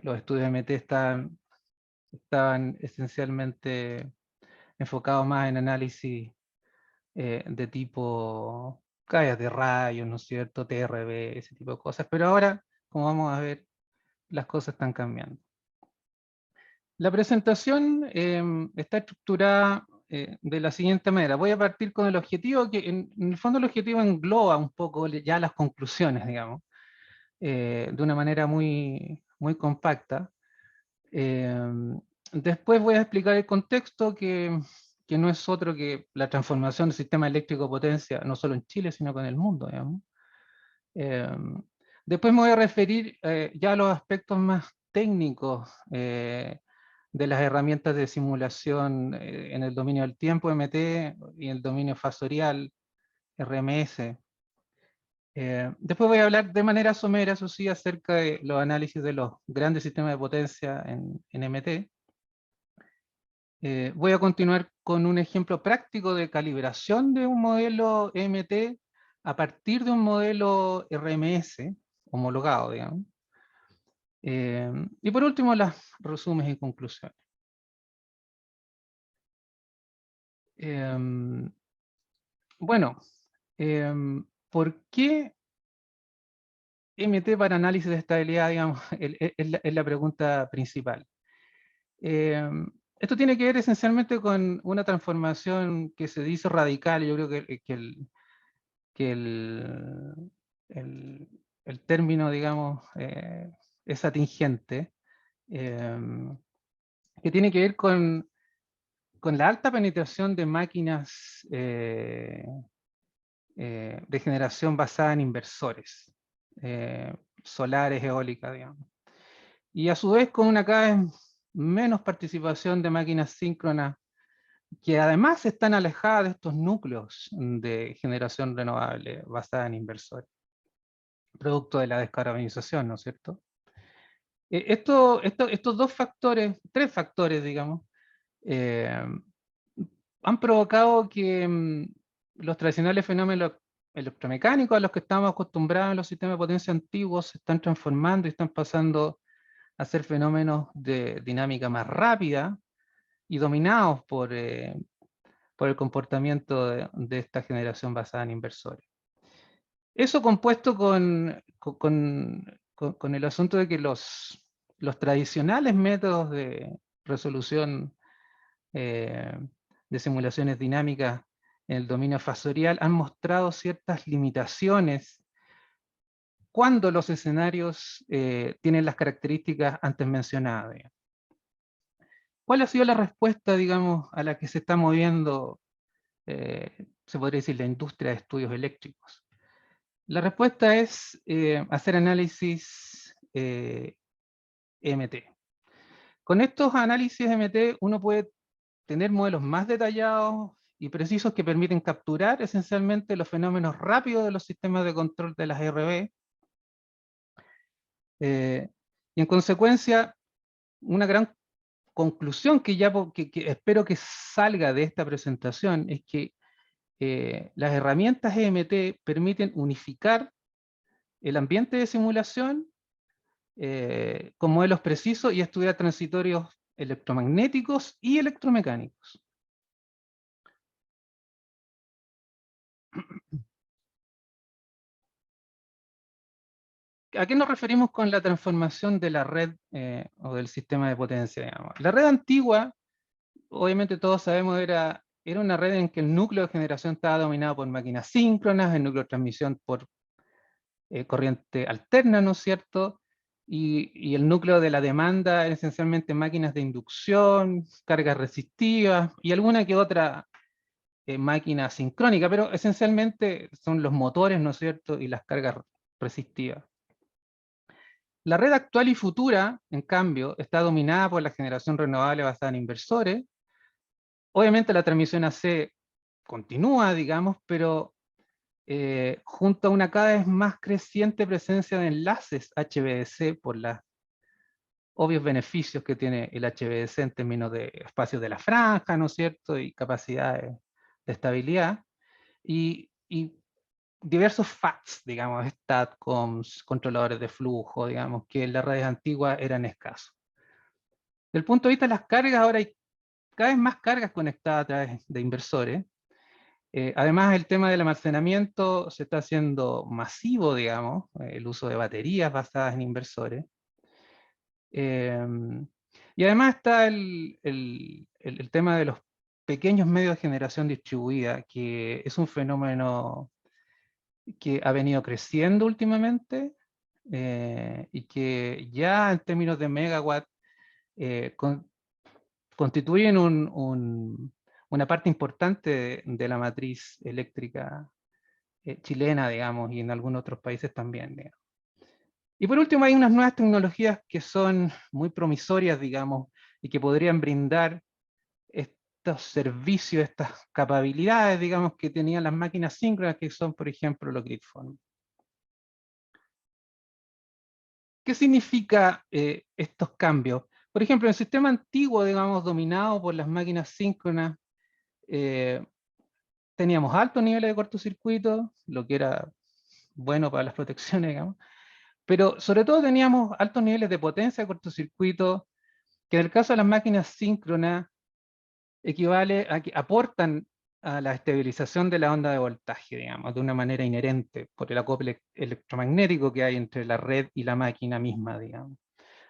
Los estudios de MT estaban esencialmente enfocados más en análisis de tipo calles de rayos, ¿no es cierto?, TRB, ese tipo de cosas. Pero ahora, como vamos a ver, las cosas están cambiando. La presentación está estructurada de la siguiente manera. Voy a partir con el objetivo, que en el fondo el objetivo engloba un poco ya las conclusiones, digamos, de una manera muy, muy compacta. Después voy a explicar el contexto, que no es otro que la transformación del sistema eléctrico de potencia, no solo en Chile, sino con el mundo, digamos. Después me voy a referir ya a los aspectos más técnicos de las herramientas de simulación en el dominio del tiempo, MT, y el dominio fasorial, RMS. Después voy a hablar de manera somera, eso sí, acerca de los análisis de los grandes sistemas de potencia en MT. Voy a continuar con un ejemplo práctico de calibración de un modelo MT a partir de un modelo RMS homologado, digamos. Y por último, las resúmenes y conclusiones. Bueno, ¿por qué MT para análisis de estabilidad, digamos, es la pregunta principal? Esto tiene que ver esencialmente con una transformación que se dice radical. Yo creo que el término, digamos, es atingente, que tiene que ver con la alta penetración de máquinas de generación basada en inversores, solares, eólicas, digamos. Y a su vez con una cada vez menos participación de máquinas síncronas, que además están alejadas de estos núcleos de generación renovable basada en inversores, producto de la descarbonización, ¿no es cierto? Estos dos factores, tres factores, digamos, eh, han provocado que los tradicionales fenómenos electromecánicos a los que estamos acostumbrados en los sistemas de potencia antiguos se están transformando y están pasando a ser fenómenos de dinámica más rápida y dominados por el comportamiento de esta generación basada en inversores. Eso compuesto con el asunto de que los tradicionales métodos de resolución eh, de simulaciones dinámicas en el dominio fasorial han mostrado ciertas limitaciones cuando los escenarios tienen las características antes mencionadas. Digamos. ¿Cuál ha sido la respuesta, digamos, a la que se está moviendo, se podría decir, la industria de estudios eléctricos? La respuesta es hacer análisis MT. Con estos análisis MT uno puede tener modelos más detallados y precisos que permiten capturar esencialmente los fenómenos rápidos de los sistemas de control de las RB. Y en consecuencia, una gran conclusión que espero que salga de esta presentación es que las herramientas EMT permiten unificar el ambiente de simulación con modelos precisos y estudiar transitorios electromagnéticos y electromecánicos. ¿A qué nos referimos con la transformación de la red o del sistema de potencia? Digamos? La red antigua, obviamente todos sabemos, era una red en que el núcleo de generación estaba dominado por máquinas síncronas, el núcleo de transmisión por corriente alterna, ¿no es cierto? Y el núcleo de la demanda eran esencialmente máquinas de inducción, cargas resistivas y alguna que otra máquina sincrónica, pero esencialmente son los motores, ¿no es cierto? Y las cargas resistivas. La red actual y futura, en cambio, está dominada por la generación renovable basada en inversores. Obviamente la transmisión AC continúa, digamos, pero junto a una cada vez más creciente presencia de enlaces HVDC por los obvios beneficios que tiene el HVDC en términos de espacios de la franja, ¿no es cierto?, y capacidades de estabilidad. Y diversos FATs, digamos, STATCOMs, controladores de flujo, digamos, que en las redes antiguas eran escasos. Desde el punto de vista de las cargas, ahora hay cada vez más cargas conectadas a través de inversores. Además, el tema del almacenamiento se está haciendo masivo, digamos, el uso de baterías basadas en inversores. Y además está el tema de los pequeños medios de generación distribuida, que es un fenómeno que ha venido creciendo últimamente, y que ya en términos de megawatt constituyen una parte importante de la matriz eléctrica chilena, digamos, y en algunos otros países también, digamos. Y por último, hay unas nuevas tecnologías que son muy promisorias, digamos, y que podrían brindar estos servicios, estas capacidades, digamos, que tenían las máquinas síncronas, que son, por ejemplo, los gridform. ¿Qué significa estos cambios? Por ejemplo, en el sistema antiguo, digamos, dominado por las máquinas síncronas, eh, teníamos altos niveles de cortocircuito, lo que era bueno para las protecciones, digamos, pero sobre todo teníamos altos niveles de potencia de cortocircuito, que en el caso de las máquinas síncronas equivale a que aportan a la estabilización de la onda de voltaje, digamos, de una manera inherente, por el acople electromagnético que hay entre la red y la máquina misma, digamos.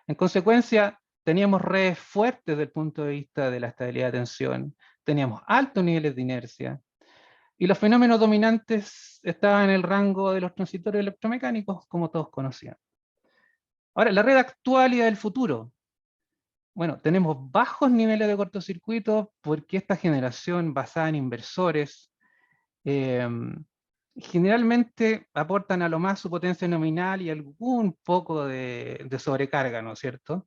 En consecuencia, teníamos redes fuertes desde el punto de vista de la estabilidad de tensión, teníamos altos niveles de inercia, y los fenómenos dominantes estaban en el rango de los transitorios electromecánicos, como todos conocían. Ahora, la red actual y del futuro. Bueno, tenemos bajos niveles de cortocircuito porque esta generación basada en inversores eh, generalmente aportan a lo más su potencia nominal y algún poco de sobrecarga, ¿no es cierto?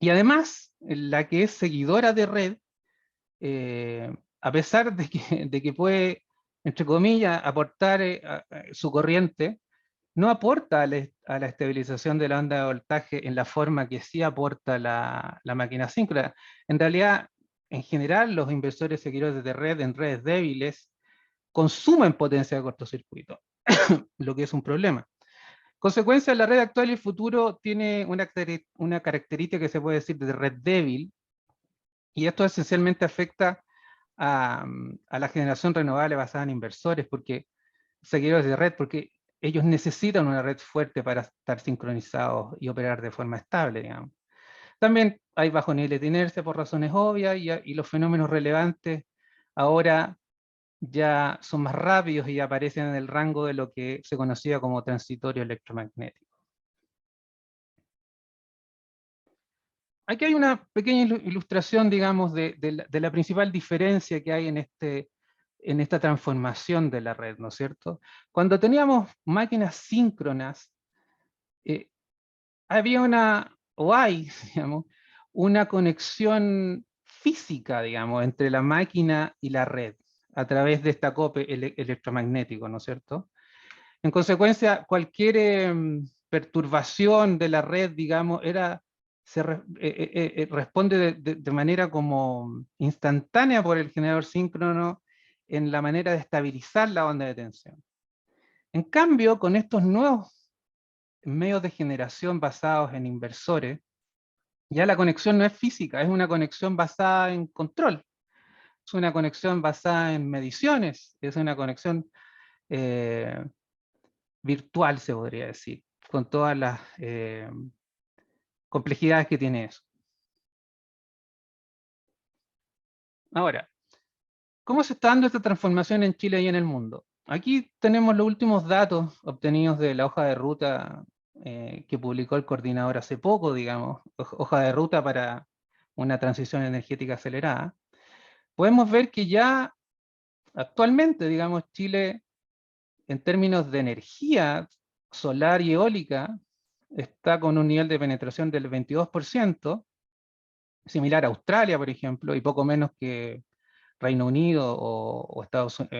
Y además, la que es seguidora de red, a pesar de que puede, entre comillas, aportar su corriente, no aporta a la estabilización de la onda de voltaje en la forma que sí aporta la máquina síncrona. En realidad, en general, los inversores seguidores de red en redes débiles consumen potencia de cortocircuito, lo que es un problema. Consecuencia, la red actual y el futuro tiene una característica que se puede decir de red débil, y esto esencialmente afecta a la generación renovable basada en inversores, porque seguidores de red, porque ellos necesitan una red fuerte para estar sincronizados y operar de forma estable, digamos. También hay bajos niveles de inercia por razones obvias, y los fenómenos relevantes ahora ya son más rápidos y aparecen en el rango de lo que se conocía como transitorio electromagnético. Aquí hay una pequeña ilustración, digamos, de la principal diferencia que hay en esta transformación de la red, ¿no es cierto? Cuando teníamos máquinas síncronas, eh, había o hay, digamos, una conexión física, digamos, entre la máquina y la red, a través de este acople electromagnético, ¿no es cierto? En consecuencia, cualquier perturbación de la red, digamos, responde de manera como instantánea por el generador síncrono en la manera de estabilizar la onda de tensión. En cambio, con estos nuevos medios de generación basados en inversores, ya la conexión no es física, es una conexión basada en control, es una conexión basada en mediciones, es una conexión eh, virtual, se podría decir, con todas las complejidades que tiene eso. Ahora, ¿cómo se está dando esta transformación en Chile y en el mundo? Aquí tenemos los últimos datos obtenidos de la hoja de ruta que publicó el coordinador hace poco, digamos, hoja de ruta para una transición energética acelerada. Podemos ver que ya actualmente, digamos, Chile, en términos de energía solar y eólica, está con un nivel de penetración del 22%, similar a Australia, por ejemplo, y poco menos que Reino Unido o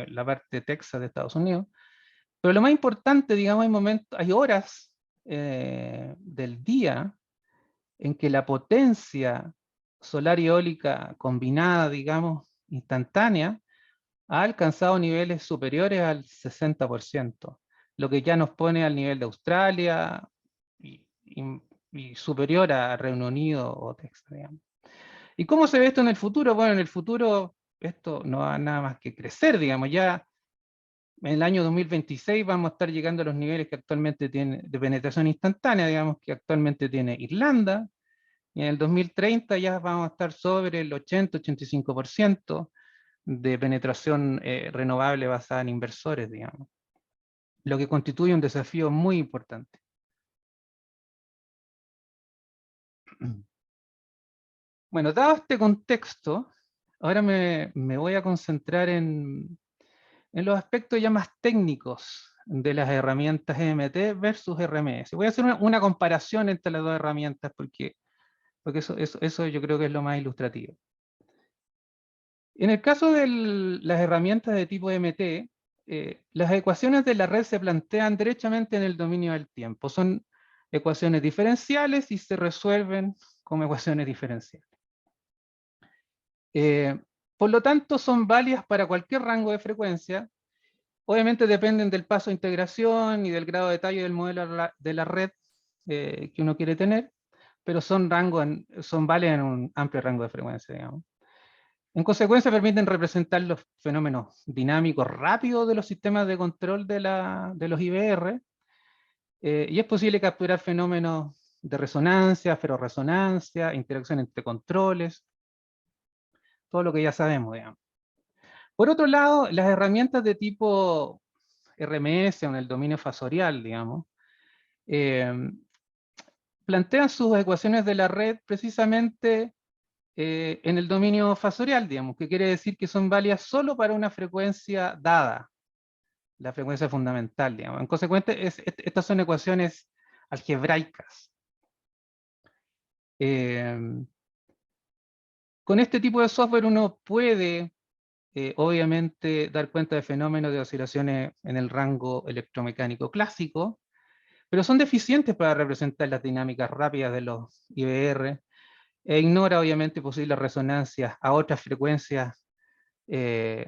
la parte de Texas de Estados Unidos. Pero lo más importante, digamos, hay horas del día en que la potencia solar y eólica combinada, digamos, instantánea, ha alcanzado niveles superiores al 60%, lo que ya nos pone al nivel de Australia y superior a Reino Unido o Texas, digamos. ¿Y cómo se ve esto en el futuro? Bueno, en el futuro esto no va nada más que crecer, digamos, ya en el año 2026 vamos a estar llegando a los niveles que actualmente tiene de penetración instantánea, digamos, que actualmente tiene Irlanda, y en el 2030 ya vamos a estar sobre el 80-85% de penetración renovable basada en inversores, digamos, lo que constituye un desafío muy importante. Bueno, dado este contexto, ahora me voy a concentrar en los aspectos ya más técnicos de las herramientas EMT versus RMS. Voy a hacer una comparación entre las dos herramientas porque eso yo creo que es lo más ilustrativo. En el caso de las herramientas de tipo EMT, las ecuaciones de la red se plantean derechamente en el dominio del tiempo. Son ecuaciones diferenciales y se resuelven como ecuaciones diferenciales. Por lo tanto, son válidas para cualquier rango de frecuencia. Obviamente dependen del paso de integración y del grado de detalle del modelo de la red que uno quiere tener, pero son válidas en un amplio rango de frecuencia, digamos. En consecuencia, permiten representar los fenómenos dinámicos rápidos de los sistemas de control de los IBR, y es posible capturar fenómenos de resonancia, ferorresonancia, interacción entre controles, todo lo que ya sabemos, digamos. Por otro lado, las herramientas de tipo RMS o en el dominio fasorial, digamos, eh, plantean sus ecuaciones de la red precisamente en el dominio fasorial, digamos, que quiere decir que son válidas solo para una frecuencia dada, la frecuencia fundamental, digamos. En consecuencia, estas son ecuaciones algebraicas. Con este tipo de software uno puede, obviamente, dar cuenta de fenómenos de oscilaciones en el rango electromecánico clásico, pero son deficientes para representar las dinámicas rápidas de los IBR, e ignora, obviamente, posibles resonancias a otras frecuencias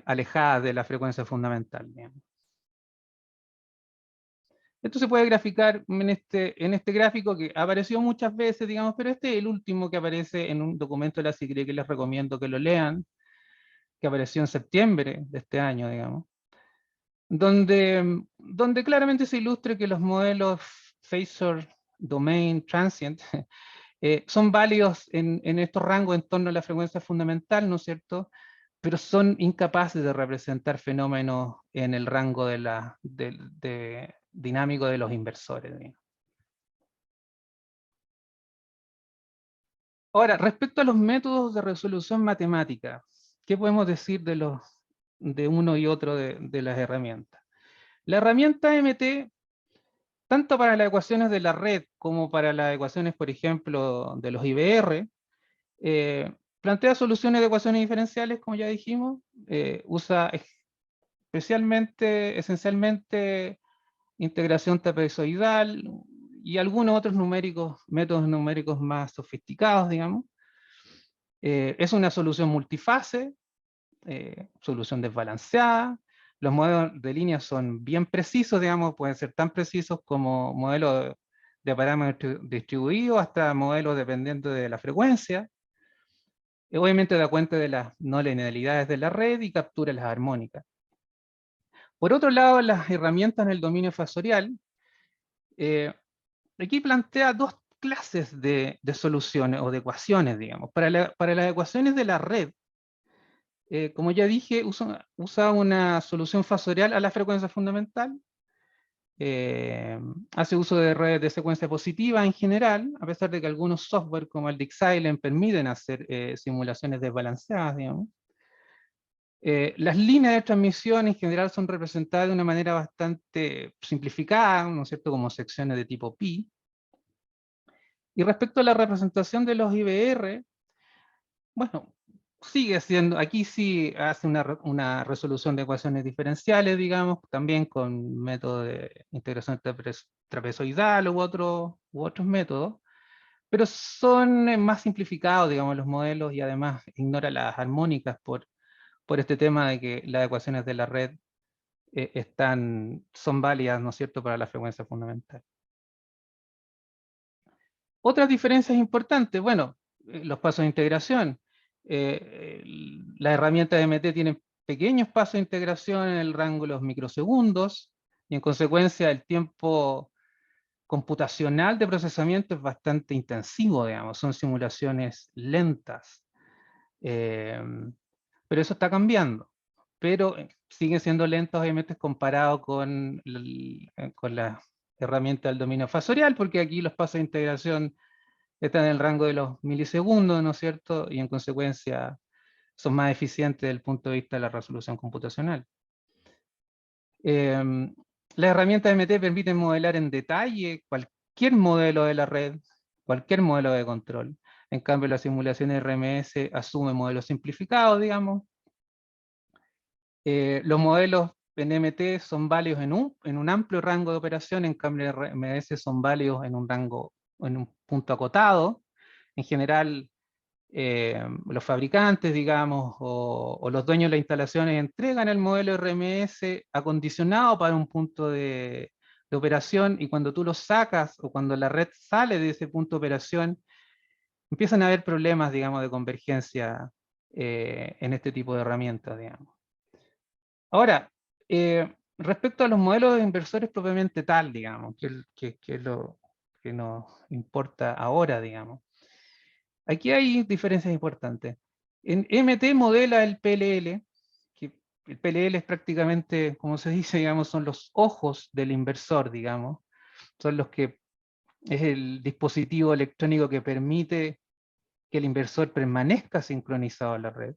alejadas de la frecuencia fundamental, digamos. Esto se puede graficar en este gráfico que apareció muchas veces, digamos, pero este es el último que aparece en un documento de la SIGRE que les recomiendo que lo lean, que apareció en septiembre de este año, digamos, donde claramente se ilustra que los modelos Phasor, Domain, Transient son válidos en estos rangos en torno a la frecuencia fundamental, ¿no es cierto? Pero son incapaces de representar fenómenos en el rango dinámico de los inversores, digamos. Ahora, respecto a los métodos de resolución matemática, ¿qué podemos decir de uno y otro de las herramientas? La herramienta MT, tanto para las ecuaciones de la red como para las ecuaciones, por ejemplo, de los IBR, plantea soluciones de ecuaciones diferenciales, como ya dijimos, usa esencialmente integración trapezoidal y algunos otros métodos numéricos más sofisticados, digamos. Es una solución multifase, solución desbalanceada. Los modelos de línea son bien precisos, digamos, pueden ser tan precisos como modelos de parámetros distribuidos hasta modelos dependiendo de la frecuencia. Obviamente da cuenta de las no linealidades de la red y captura las armónicas. Por otro lado, las herramientas en el dominio fasorial, aquí plantea dos clases de soluciones o de ecuaciones, digamos. Para las ecuaciones de la red, como ya dije, usa una solución fasorial a la frecuencia fundamental, hace uso de redes de secuencia positiva en general, a pesar de que algunos software como el Dixailen permiten hacer simulaciones desbalanceadas, digamos. Las líneas de transmisión en general son representadas de una manera bastante simplificada, ¿no es cierto?, como secciones de tipo pi. Y respecto a la representación de los IBR, bueno, sigue siendo, aquí sí hace una resolución de ecuaciones diferenciales, digamos, también con método de integración trapezoidal u otros métodos, pero son más simplificados, digamos, los modelos y además ignora las armónicas por por este tema de que las ecuaciones de la red son válidas, ¿no es cierto?, para la frecuencia fundamental. Otras diferencias importantes, bueno, los pasos de integración. Las herramientas de MT tienen pequeños pasos de integración en el rango de los microsegundos, y en consecuencia el tiempo computacional de procesamiento es bastante intensivo, digamos, son simulaciones lentas. Pero eso está cambiando. Pero siguen siendo lentos, obviamente, comparado con las herramientas del dominio fasorial, porque aquí los pasos de integración están en el rango de los milisegundos, ¿no es cierto? Y en consecuencia son más eficientes desde el punto de vista de la resolución computacional. Las herramientas MT permiten modelar en detalle cualquier modelo de la red, cualquier modelo de control. En cambio, las simulaciones RMS asumen modelos simplificados, digamos. Los modelos en MT son válidos en un amplio rango de operación, en cambio RMS son válidos en un rango, en un punto acotado. En general, los fabricantes, digamos, o los dueños de las instalaciones entregan el modelo RMS acondicionado para un punto de operación, y cuando tú lo sacas o cuando la red sale de ese punto de operación, empiezan a haber problemas, digamos, de convergencia en este tipo de herramientas, digamos. Ahora, respecto a los modelos de inversores propiamente tal, digamos, que es lo que nos importa ahora, digamos. Aquí hay diferencias importantes. En MT modela el PLL, que el PLL es prácticamente, como se dice, digamos, son los ojos del inversor, digamos. Son los que, es el dispositivo electrónico que permite que el inversor permanezca sincronizado a la red.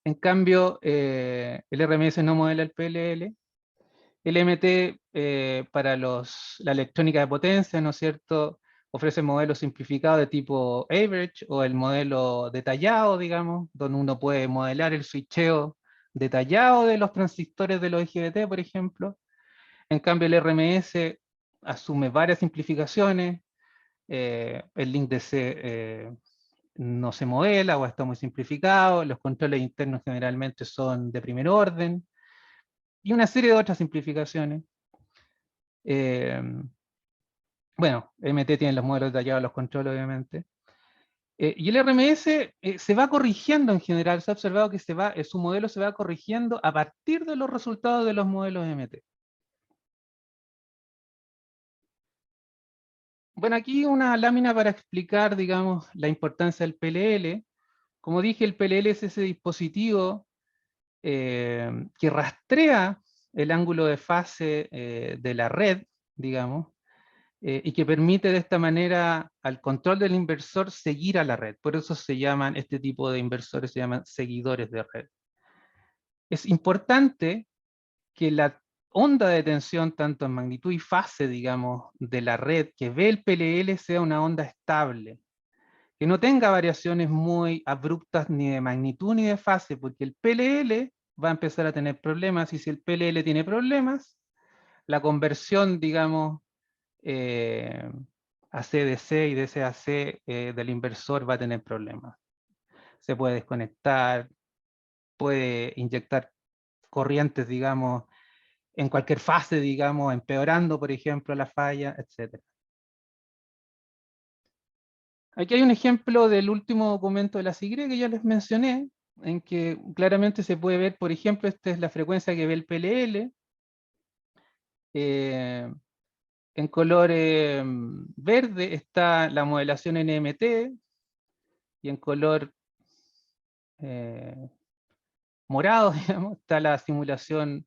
En cambio, el RMS no modela el PLL. El MT para la electrónica de potencia, ¿no es cierto?, ofrece modelos simplificados de tipo average, o el modelo detallado, digamos, donde uno puede modelar el switcheo detallado de los transistores de los IGBT, por ejemplo. En cambio, el RMS asume varias simplificaciones, el link DC no se modela o está muy simplificado, los controles internos generalmente son de primer orden, y una serie de otras simplificaciones. Bueno, MT tiene los modelos detallados de los controles, obviamente. Y el RMS se va corrigiendo en general. Se ha observado que su modelo se va corrigiendo a partir de los resultados de los modelos MT. Bueno, aquí una lámina para explicar, digamos, la importancia del PLL. Como dije, el PLL es ese dispositivo que rastrea el ángulo de fase de la red, digamos, y que permite de esta manera al control del inversor seguir a la red. Por eso se llaman, este tipo de inversores se llaman seguidores de red. Es importante que la onda de tensión, tanto en magnitud y fase, digamos, de la red que ve el PLL sea una onda estable, que no tenga variaciones muy abruptas ni de magnitud ni de fase, porque el PLL va a empezar a tener problemas, y si el PLL tiene problemas, la conversión, digamos, a CDC y DCAC del inversor va a tener problemas. Se puede desconectar, puede inyectar corrientes, digamos, en cualquier fase, digamos, empeorando, por ejemplo, la falla, etc. Aquí hay un ejemplo del último documento de la SIGRE que ya les mencioné, en que claramente se puede ver, por ejemplo, esta es la frecuencia que ve el PLL. En color verde está la modelación NMT, y en color morado, digamos, está la simulación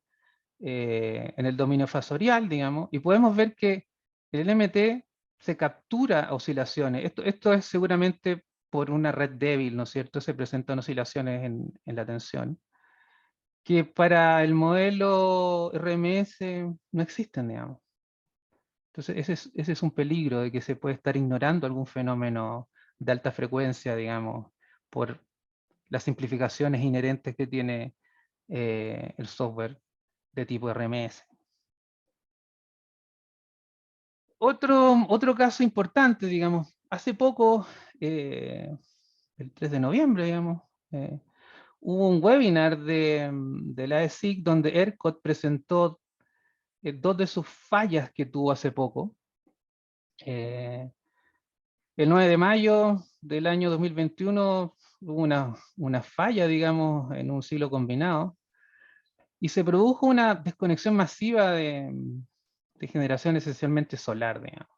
en el dominio fasorial, digamos, y podemos ver que el LMT se captura oscilaciones. Esto es seguramente por una red débil, ¿no es cierto? Se presentan oscilaciones en la tensión, que para el modelo RMS no existen, digamos. Entonces ese es un peligro de que se puede estar ignorando algún fenómeno de alta frecuencia, digamos, por las simplificaciones inherentes que tiene el software de tipo RMS. Otro caso importante, digamos, hace poco, el 3 de noviembre, digamos, hubo un webinar de la ESIC donde ERCOT presentó dos de sus fallas que tuvo hace poco. El 9 de mayo del año 2021 hubo una falla, digamos, en un ciclo combinado, y se produjo una desconexión masiva de generación esencialmente solar, digamos.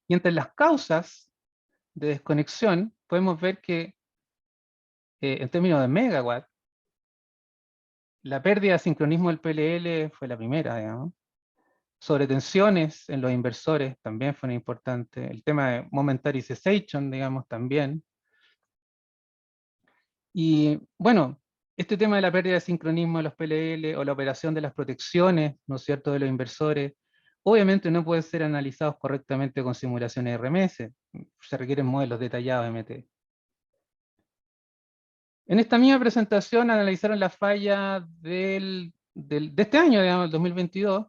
Y entre las causas de desconexión podemos ver que, en términos de megawatt, la pérdida de sincronismo del PLL fue la primera, digamos. Sobretensiones en los inversores también fue importante. El tema de momentary cessation, digamos, también. Y bueno, este tema de la pérdida de sincronismo de los PLL o la operación de las protecciones, ¿no es cierto?, de los inversores, obviamente no pueden ser analizados correctamente con simulaciones RMS. Se requieren modelos detallados MT. En esta misma presentación analizaron la falla de este año, digamos, el 2022,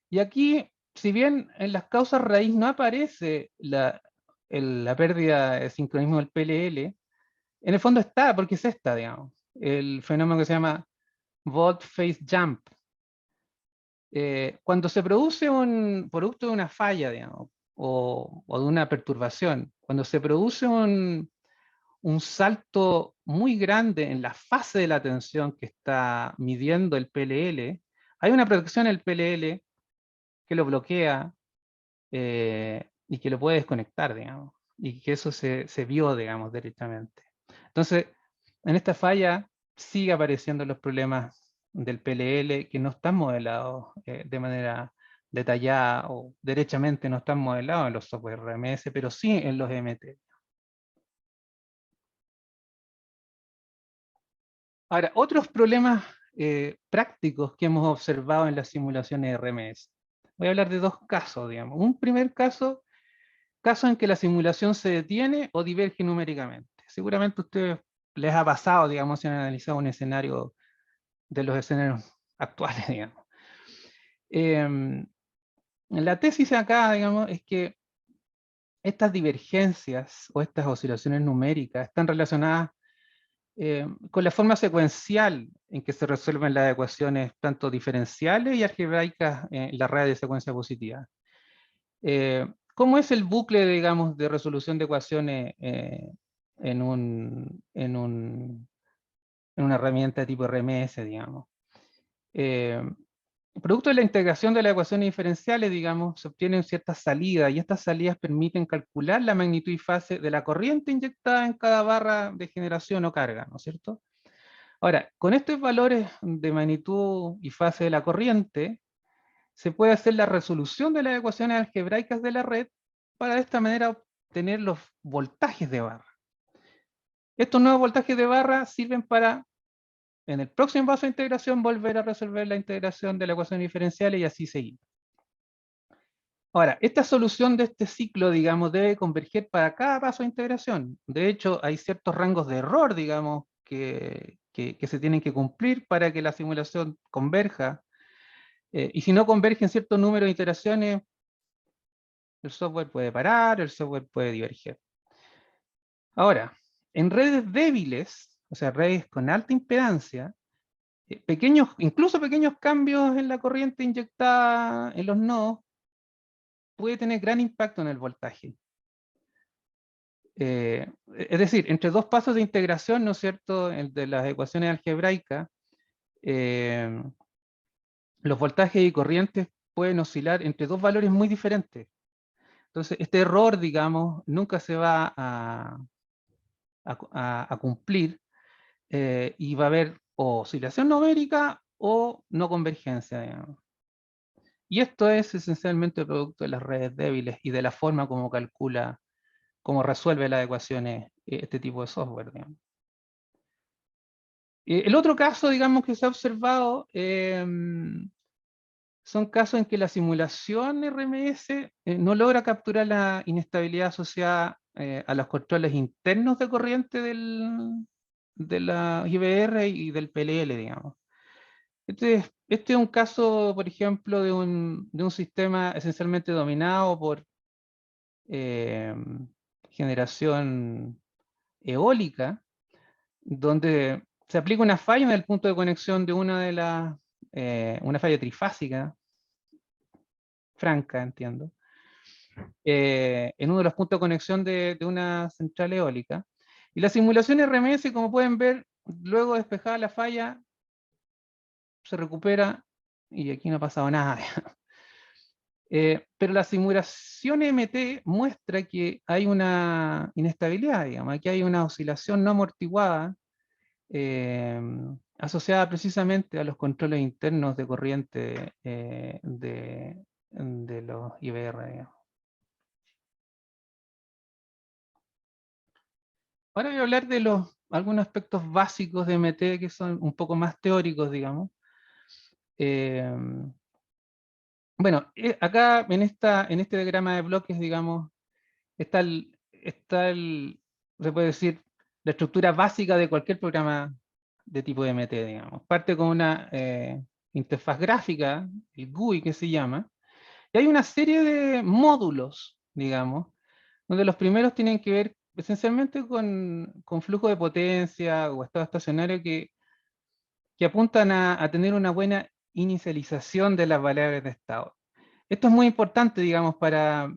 y aquí, si bien en las causas raíz no aparece la pérdida de sincronismo del PLL, en el fondo está, porque es esta, digamos, el fenómeno que se llama Volt Phase Jump. Cuando se produce un producto de una falla, digamos, o de una perturbación, cuando se produce un salto muy grande en la fase de la tensión que está midiendo el PLL, hay una protección en el PLL que lo bloquea y que lo puede desconectar, digamos, y que eso se vio, digamos, directamente. Entonces, en esta falla sigue apareciendo los problemas del PLL que no están modelados de manera detallada o derechamente no están modelados en los software RMS, pero sí en los MT. Ahora, otros problemas prácticos que hemos observado en las simulaciones RMS. Voy a hablar de dos casos, digamos. Un primer caso en que la simulación se detiene o diverge numéricamente. Seguramente a ustedes les ha pasado, digamos, si han analizado un escenario de los escenarios actuales, digamos. La tesis acá, digamos, es que estas divergencias o estas oscilaciones numéricas están relacionadas con la forma secuencial en que se resuelven las ecuaciones tanto diferenciales y algebraicas en la red de secuencia positiva. ¿Cómo es el bucle, digamos, de resolución de ecuaciones en una herramienta tipo RMS, digamos? Producto de la integración de las ecuaciones diferenciales, digamos, se obtienen ciertas salidas, y estas salidas permiten calcular la magnitud y fase de la corriente inyectada en cada barra de generación o carga, ¿no es cierto? Ahora, con estos valores de magnitud y fase de la corriente, se puede hacer la resolución de las ecuaciones algebraicas de la red para de esta manera obtener los voltajes de barra. Estos nuevos voltajes de barra sirven para, en el próximo paso de integración, volver a resolver la integración de la ecuación diferencial y así seguir. Ahora, esta solución de este ciclo, digamos, debe converger para cada paso de integración. De hecho, hay ciertos rangos de error, digamos, que se tienen que cumplir para que la simulación converja. Y si no convergen cierto número de iteraciones, el software puede parar, el software puede diverger. Ahora, en redes débiles, o sea, redes con alta impedancia, incluso pequeños cambios en la corriente inyectada en los nodos puede tener gran impacto en el voltaje. Es decir, entre dos pasos de integración, ¿no es cierto?, de las ecuaciones algebraicas, los voltajes y corrientes pueden oscilar entre dos valores muy diferentes. Entonces, este error, digamos, nunca se va a cumplir y va a haber o oscilación numérica o no convergencia, digamos. Y esto es esencialmente producto de las redes débiles y de la forma como calcula, cómo resuelve las ecuaciones este tipo de software, digamos. El otro caso, digamos, que se ha observado son casos en que la simulación RMS no logra capturar la inestabilidad asociada a los controles internos de corriente de la IBR y del PLL, digamos. Este es un caso, por ejemplo, de un sistema esencialmente dominado por generación eólica, donde se aplica una falla en el punto de conexión de una falla trifásica, franca, entiendo, en uno de los puntos de conexión de una central eólica. Y la simulación RMS, como pueden ver, luego de despejada la falla, se recupera y aquí no ha pasado nada. Pero la simulación MT muestra que hay una inestabilidad, digamos, aquí hay una oscilación no amortiguada asociada precisamente a los controles internos de corriente de los IBR, digamos. Ahora voy a hablar de algunos aspectos básicos de MT que son un poco más teóricos, digamos. Eh, bueno, acá en este diagrama de bloques, digamos, se puede decir, la estructura básica de cualquier programa de tipo MT, digamos. Parte con una interfaz gráfica, el GUI que se llama, y hay una serie de módulos, digamos, donde los primeros tienen que ver esencialmente con flujo de potencia o estado estacionario que apuntan a tener una buena inicialización de las variables de estado. Esto es muy importante, digamos, para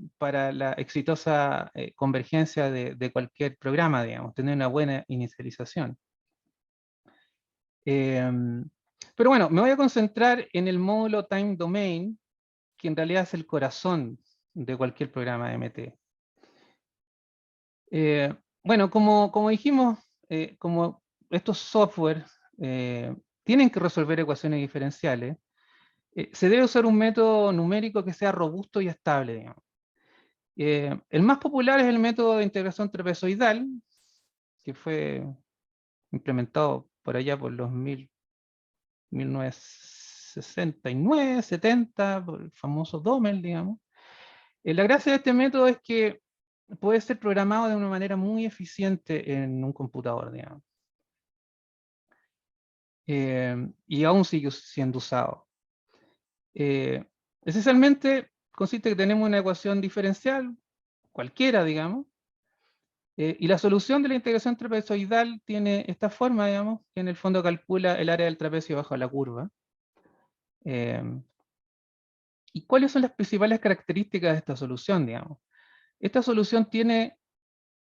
la exitosa convergencia de cualquier programa, digamos, tener una buena inicialización. Pero bueno, me voy a concentrar en el módulo Time Domain, que en realidad es el corazón de cualquier programa de MT. Bueno, como dijimos, como estos software tienen que resolver ecuaciones diferenciales, se debe usar un método numérico que sea robusto y estable, digamos. El más popular es el método de integración trapezoidal, que fue implementado por allá por los 1969, 70, por el famoso Dommel, digamos. La gracia de este método es que puede ser programado de una manera muy eficiente en un computador, digamos. Y aún sigue siendo usado. Esencialmente consiste en que tenemos una ecuación diferencial, cualquiera, digamos, y la solución de la integración trapezoidal tiene esta forma, digamos, que en el fondo calcula el área del trapecio bajo la curva. ¿Y cuáles son las principales características de esta solución, digamos? Esta solución tiene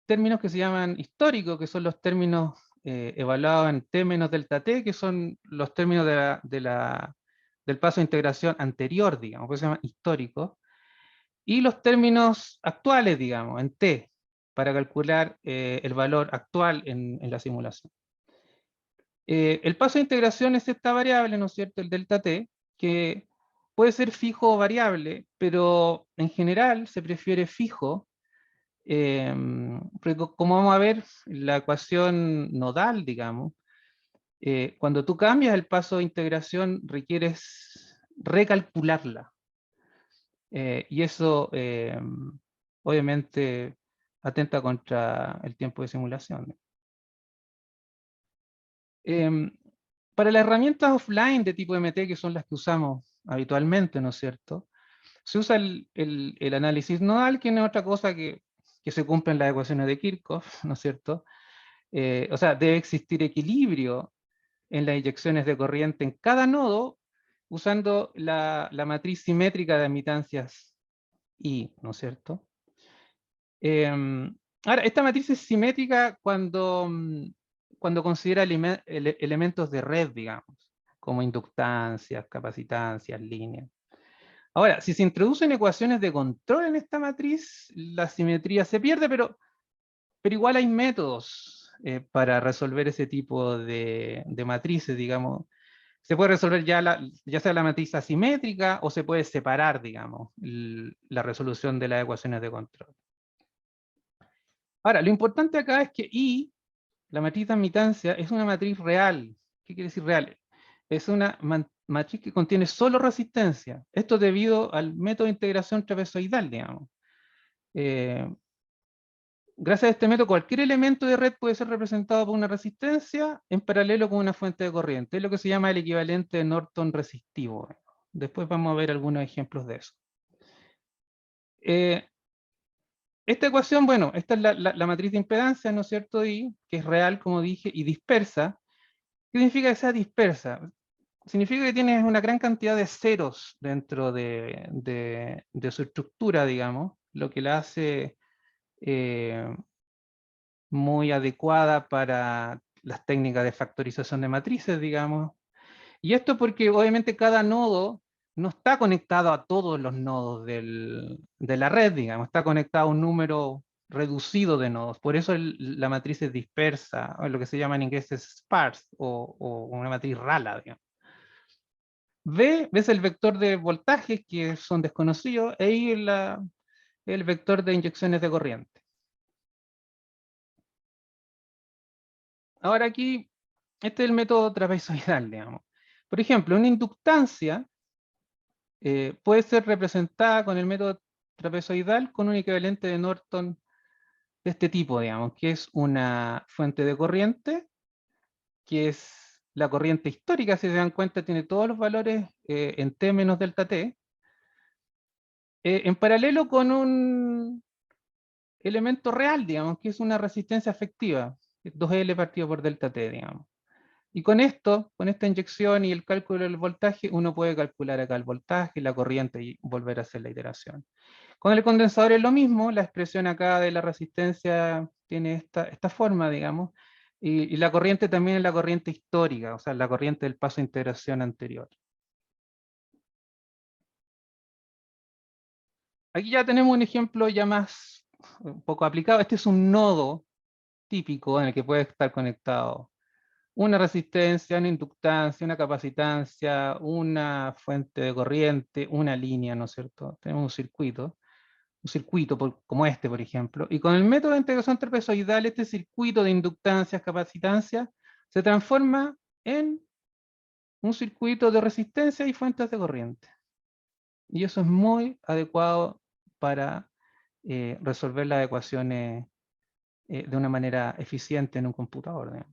términos que se llaman históricos, que son los términos evaluados en T menos delta T, que son los términos del paso de integración anterior, digamos, que se llaman históricos, y los términos actuales, digamos, en T, para calcular el valor actual en la simulación. El paso de integración es esta variable, ¿no es cierto?, el delta t, que puede ser fijo o variable, pero en general se prefiere fijo, porque como vamos a ver, la ecuación nodal, digamos, cuando tú cambias el paso de integración requieres recalcularla. Y eso obviamente atenta contra el tiempo de simulación. Para las herramientas offline de tipo MT, que son las que usamos habitualmente, ¿no es cierto? Se usa el análisis nodal, que no es otra cosa que se cumplen las ecuaciones de Kirchhoff, ¿no es cierto? O sea, debe existir equilibrio en las inyecciones de corriente en cada nodo, usando la matriz simétrica de admitancias I, ¿no es cierto? Ahora, esta matriz es simétrica cuando considera elementos de red, digamos, como inductancias, capacitancias, líneas. Ahora, si se introducen ecuaciones de control en esta matriz, la simetría se pierde, pero igual hay métodos para resolver ese tipo de matrices, digamos. Se puede resolver ya sea la matriz asimétrica o se puede separar, digamos, la resolución de las ecuaciones de control. Ahora, lo importante acá es que I, la matriz de admitancia, es una matriz real. ¿Qué quiere decir real? Es una matriz que contiene solo resistencia. Esto debido al método de integración trapezoidal, digamos. Gracias a este método, cualquier elemento de red puede ser representado por una resistencia en paralelo con una fuente de corriente. Es lo que se llama el equivalente de Norton resistivo. Después vamos a ver algunos ejemplos de eso. Esta ecuación, bueno, esta es la matriz de impedancia, ¿no es cierto? Y que es real, como dije, y dispersa. ¿Qué significa que sea dispersa? Significa que tienes una gran cantidad de ceros dentro de su estructura, digamos, lo que la hace muy adecuada para las técnicas de factorización de matrices, digamos. Y esto porque obviamente cada nodo no está conectado a todos los nodos de la red, digamos, está conectado a un número reducido de nodos. Por eso la matriz es dispersa, o lo que se llama en inglés es sparse, o una matriz rala, digamos. Ves el vector de voltajes que son desconocidos, e I el vector de inyecciones de corriente. Ahora aquí, este es el método trapezoidal, digamos. Por ejemplo, una inductancia puede ser representada con el método trapezoidal con un equivalente de Norton de este tipo, digamos, que es una fuente de corriente, que es la corriente histórica, si se dan cuenta, tiene todos los valores en T menos delta T, en paralelo con un elemento real, digamos, que es una resistencia efectiva, 2L partido por delta T, digamos. Y con esto, con esta inyección y el cálculo del voltaje, uno puede calcular acá el voltaje, la corriente y volver a hacer la iteración. Con el condensador es lo mismo, la expresión acá de la resistencia tiene esta forma, digamos, y la corriente también es la corriente histórica, o sea, la corriente del paso de integración anterior. Aquí ya tenemos un ejemplo ya más un poco aplicado. Este es un nodo típico en el que puede estar conectado una resistencia, una inductancia, una capacitancia, una fuente de corriente, una línea, ¿no es cierto? Tenemos un circuito como este, por ejemplo, y con el método de integración trapezoidal, este circuito de inductancias, capacitancias, se transforma en un circuito de resistencia y fuentes de corriente. Y eso es muy adecuado para resolver las ecuaciones de una manera eficiente en un computador, ¿no?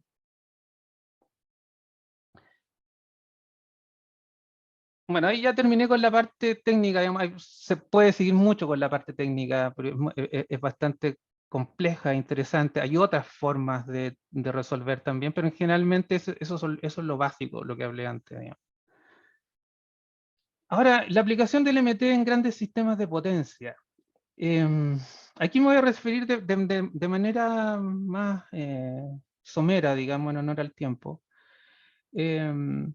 Bueno, ahí ya terminé con la parte técnica, digamos, se puede seguir mucho con la parte técnica, pero es bastante compleja, interesante. Hay otras formas de resolver también, pero generalmente eso es lo básico, lo que hablé antes, digamos. Ahora, la aplicación del MT en grandes sistemas de potencia. Em, Aquí me voy a referir de manera más somera, digamos, en honor al tiempo. Em,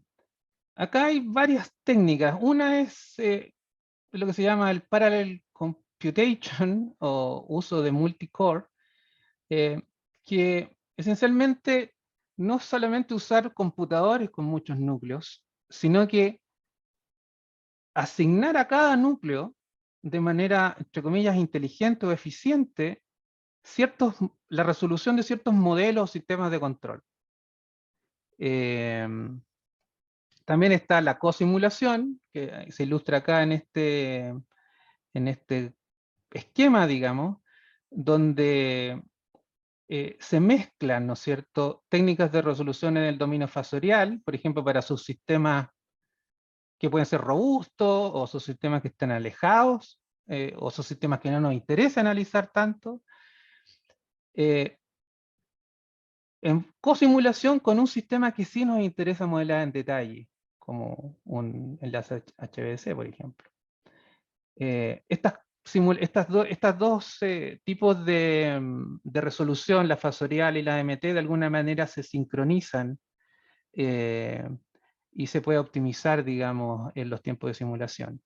Acá hay varias técnicas. Una es lo que se llama el parallel computation o uso de multicore, eh, que esencialmente no solamente usar computadores con muchos núcleos, sino que asignar a cada núcleo de manera, entre comillas, inteligente o eficiente, la resolución de ciertos modelos o sistemas de control. Eh, También está la cosimulación, que se ilustra acá en este esquema, digamos, donde se mezclan, ¿no es cierto?, técnicas de resolución en el dominio fasorial, por ejemplo, para sus sistemas que pueden ser robustos, o sus sistemas que están alejados, o sus sistemas que no nos interesa analizar tanto, eh, en cosimulación con un sistema que sí nos interesa modelar en detalle, como un enlace HBC, por ejemplo. Estas dos tipos de resolución, la fasorial y la MT, de alguna manera se sincronizan eh, y se puede optimizar, digamos, en los tiempos de simulación.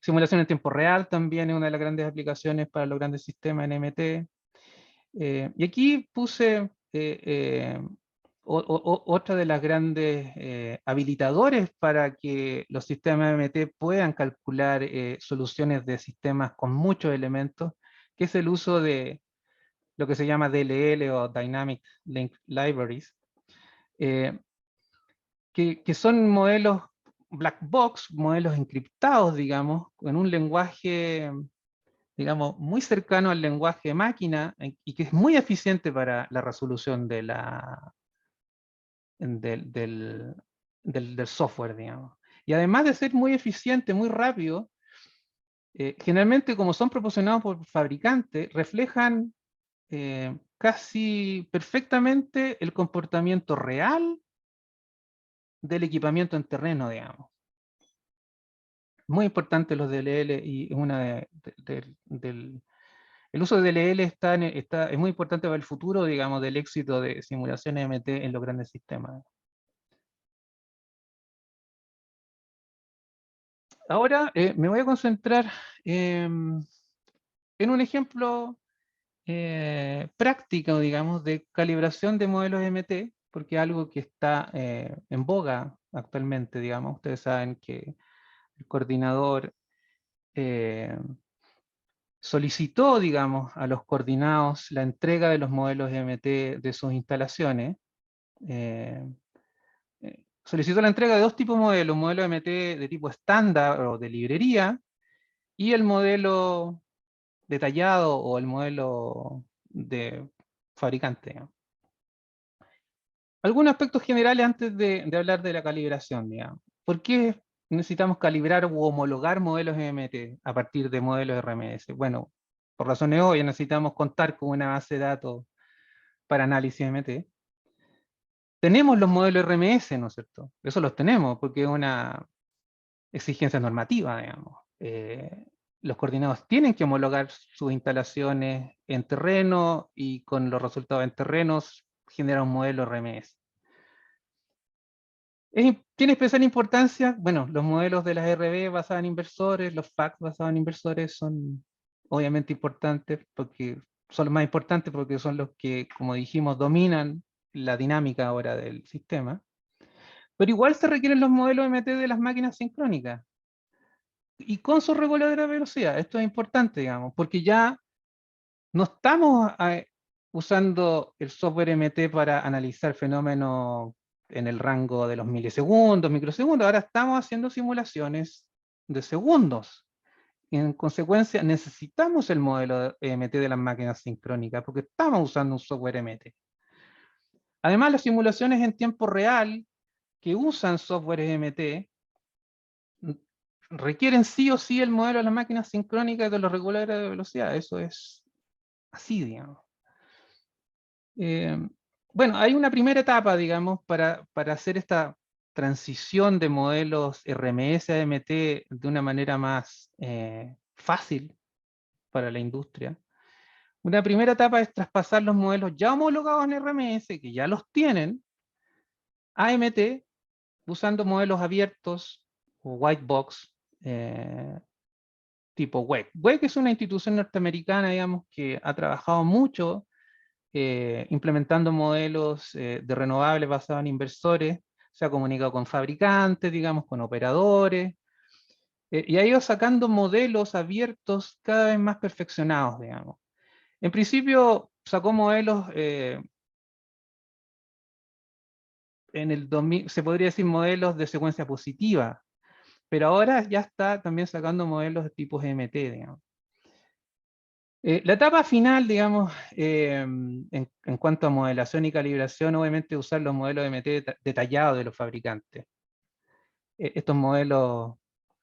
Simulación en tiempo real también es una de las grandes aplicaciones para los grandes sistemas en MT. Y aquí puse otra de las grandes habilitadores para que los sistemas MT puedan calcular soluciones de sistemas con muchos elementos, que es el uso de lo que se llama DLL o Dynamic Link Libraries, eh, que son modelos black box, modelos encriptados, digamos, en un lenguaje, digamos, muy cercano al lenguaje máquina y que es muy eficiente para la resolución del software, digamos. Y además de ser muy eficiente, muy rápido, generalmente, como son proporcionados por fabricantes, reflejan casi perfectamente el comportamiento real del equipamiento en terreno, digamos. Muy importante los DLL, y el uso de DLL es muy importante para el futuro, digamos, del éxito de simulaciones MT en los grandes sistemas. Ahora me voy a concentrar en un ejemplo práctico, digamos, de calibración de modelos MT, porque es algo que está en boga actualmente, digamos. Ustedes saben que el coordinador solicitó, digamos, a los coordinados la entrega de los modelos MT de sus instalaciones. Solicitó la entrega de dos tipos de modelos: un modelo MT de tipo estándar o de librería, y el modelo detallado o el modelo de fabricante, digamos. Algunos aspectos generales antes de hablar de la calibración, digamos. ¿Por qué necesitamos calibrar u homologar modelos MT a partir de modelos RMS? Bueno, por razones obvias necesitamos contar con una base de datos para análisis MT. Tenemos los modelos RMS, ¿no es cierto? Eso los tenemos porque es una exigencia normativa, digamos. Los coordinados tienen que homologar sus instalaciones en terreno, y con los resultados en terrenos genera un modelo RMS. ¿Tiene especial importancia? Bueno, los modelos de las RB basados en inversores, los FACS basados en inversores son obviamente importantes, porque son los más importantes porque son los que, como dijimos, dominan la dinámica ahora del sistema. Pero igual se requieren los modelos MT de las máquinas sincrónicas, y con su reguladora de velocidad. Esto es importante, digamos, porque ya no estamos usando el software MT para analizar fenómenos en el rango de los milisegundos, microsegundos. Ahora estamos haciendo simulaciones de segundos. Y en consecuencia necesitamos el modelo MT de las máquinas sincrónicas porque estamos usando un software MT. Además, las simulaciones en tiempo real que usan software MT requieren sí o sí el modelo de las máquinas sincrónicas de los reguladores de velocidad. Eso es así, digamos. Bueno, hay una primera etapa, digamos, para hacer esta transición de modelos RMS a MT de una manera más fácil para la industria. Una primera etapa es traspasar los modelos ya homologados en RMS, que ya los tienen, a MT, usando modelos abiertos o white box tipo WEC. WEC es una institución norteamericana, digamos, que ha trabajado mucho implementando modelos de renovables basados en inversores. Se ha comunicado con fabricantes, digamos, con operadores, y ha ido sacando modelos abiertos cada vez más perfeccionados, digamos. En principio sacó modelos se podría decir modelos de secuencia positiva, pero ahora ya está también sacando modelos de tipos MT, digamos. La etapa final, digamos, en cuanto a modelación y calibración, obviamente usar los modelos MT detallados de los fabricantes. Estos modelos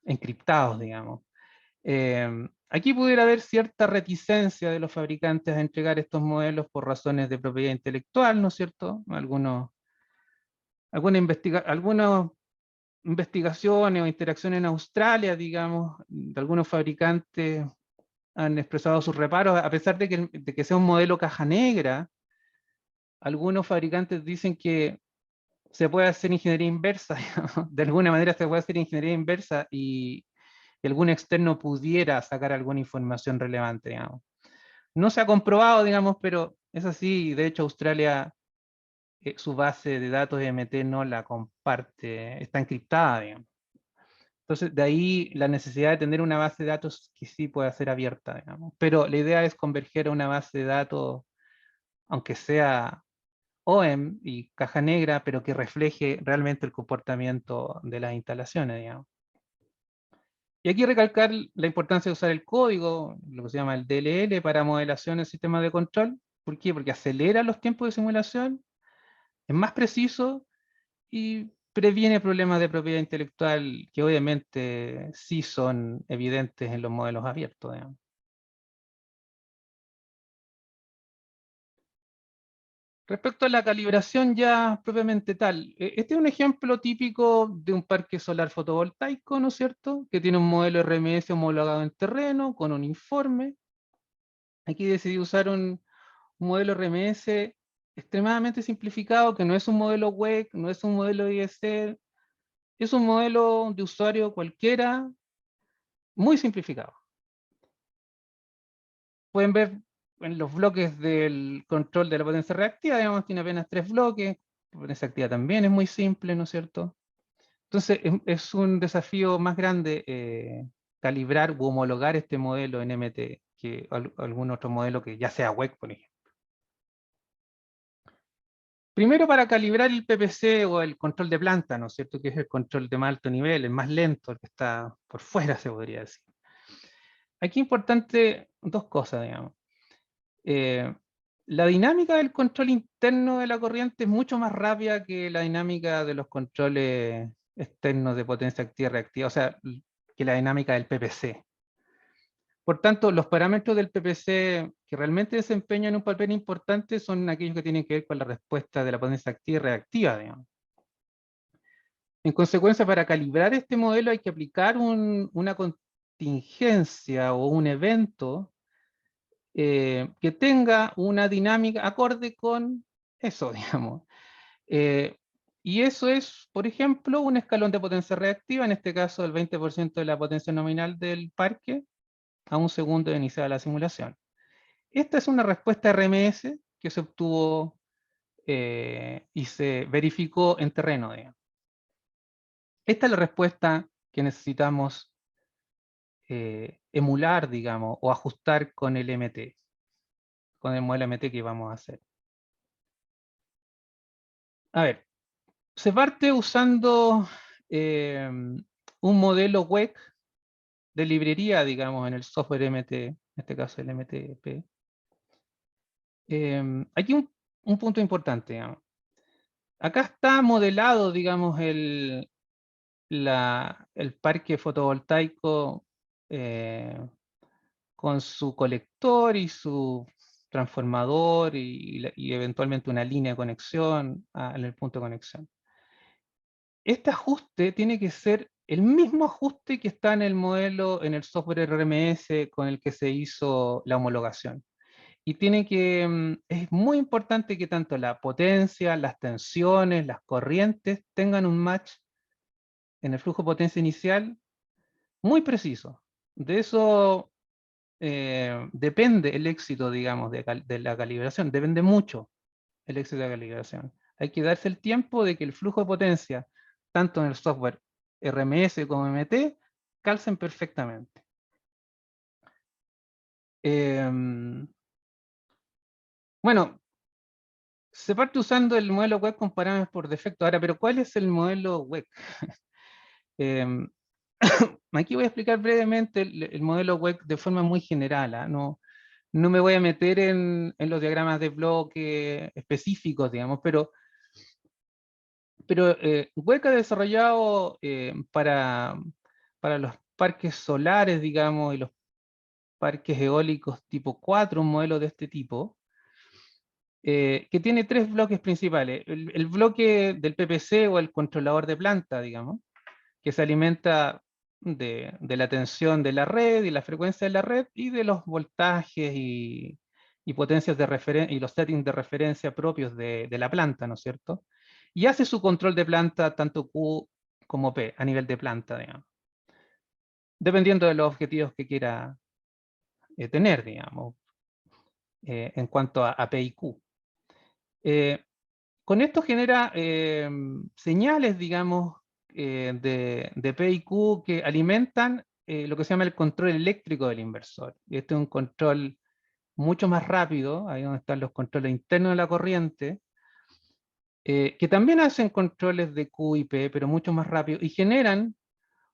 encriptados, digamos. Aquí pudiera haber cierta reticencia de los fabricantes a entregar estos modelos por razones de propiedad intelectual, ¿no es cierto? Algunas investigaciones o interacciones en Australia, digamos, de algunos fabricantes han expresado sus reparos, a pesar de que sea un modelo caja negra. Algunos fabricantes dicen que se puede hacer ingeniería inversa, digamos. De alguna manera se puede hacer ingeniería inversa y algún externo pudiera sacar alguna información relevante, digamos. No se ha comprobado, digamos, pero es así. De hecho, Australia, su base de datos de MT no la comparte, está encriptada, digamos. Entonces, de ahí la necesidad de tener una base de datos que sí pueda ser abierta, digamos. Pero la idea es converger a una base de datos, aunque sea OEM y caja negra, pero que refleje realmente el comportamiento de las instalaciones, digamos. Y aquí recalcar la importancia de usar el código, lo que se llama el DLL, para modelación en sistemas de control. ¿Por qué? Porque acelera los tiempos de simulación, es más preciso y previene problemas de propiedad intelectual que obviamente sí son evidentes en los modelos abiertos, digamos. Respecto a la calibración ya propiamente tal, este es un ejemplo típico de un parque solar fotovoltaico, ¿no es cierto? Que tiene un modelo RMS homologado en terreno, con un informe. Aquí decidí usar un modelo RMS extremadamente simplificado, que no es un modelo WEC, no es un modelo IEC, es un modelo de usuario cualquiera, muy simplificado. Pueden ver en los bloques del control de la potencia reactiva, digamos, tiene apenas 3 bloques, la potencia activa también es muy simple, ¿no es cierto? Entonces es un desafío más grande calibrar u homologar este modelo en MT que algún otro modelo que ya sea WEC, por ejemplo. Primero, para calibrar el PPC o el control de planta, ¿no es cierto? Que es el control de más alto nivel, el más lento, el que está por fuera, se podría decir. Aquí es importante dos cosas, digamos. Eh, la dinámica del control interno de la corriente es mucho más rápida que la dinámica de los controles externos de potencia activa y reactiva, o sea, que la dinámica del PPC. Por tanto, los parámetros del PPC que realmente desempeñan un papel importante son aquellos que tienen que ver con la respuesta de la potencia activa y reactiva, digamos. En consecuencia, para calibrar este modelo hay que aplicar una contingencia o un evento que tenga una dinámica acorde con eso, digamos. Eh, y eso es, por ejemplo, un escalón de potencia reactiva, en este caso el 20% de la potencia nominal del parque, a un segundo de iniciar la simulación. Esta es una respuesta RMS que se obtuvo y se verificó en terreno, digamos. Esta es la respuesta que necesitamos emular, digamos, o ajustar con el MT, con el modelo MT que vamos a hacer. A ver, se parte usando un modelo WEC de librería, digamos, en el software MT, en este caso el MTP. Aquí un punto importante, digamos. Acá está modelado, digamos, el parque fotovoltaico con su colector y su transformador y eventualmente una línea de conexión en el punto de conexión. Este ajuste tiene que ser el mismo ajuste que está en el modelo, en el software RMS con el que se hizo la homologación. Y es muy importante que tanto la potencia, las tensiones, las corrientes tengan un match en el flujo de potencia inicial muy preciso. De eso depende el éxito, digamos, de la calibración. Depende mucho el éxito de la calibración. Hay que darse el tiempo de que el flujo de potencia, tanto en el software RMS como MT, calcen perfectamente. Bueno, se parte usando el modelo web con parámetros por defecto. Ahora, pero ¿cuál es el modelo web? Aquí voy a explicar brevemente el modelo web de forma muy general. No me voy a meter en los diagramas de bloque específicos, digamos, pero WEC ha desarrollado para los parques solares, digamos, y los parques eólicos tipo 4, un modelo de este tipo, que tiene 3 bloques principales. El bloque del PPC o el controlador de planta, digamos, que se alimenta de la tensión de la red y la frecuencia de la red y de los voltajes y potencias de referencia y los settings de referencia propios de la planta, ¿no es cierto? Y hace su control de planta tanto Q como P a nivel de planta, digamos, dependiendo de los objetivos que quiera tener, digamos, en cuanto a P y Q. Con esto genera señales, digamos, de P y Q que alimentan lo que se llama el control eléctrico del inversor. Y este es un control mucho más rápido, ahí donde están los controles internos de la corriente, que también hacen controles de Q y P, pero mucho más rápido, y generan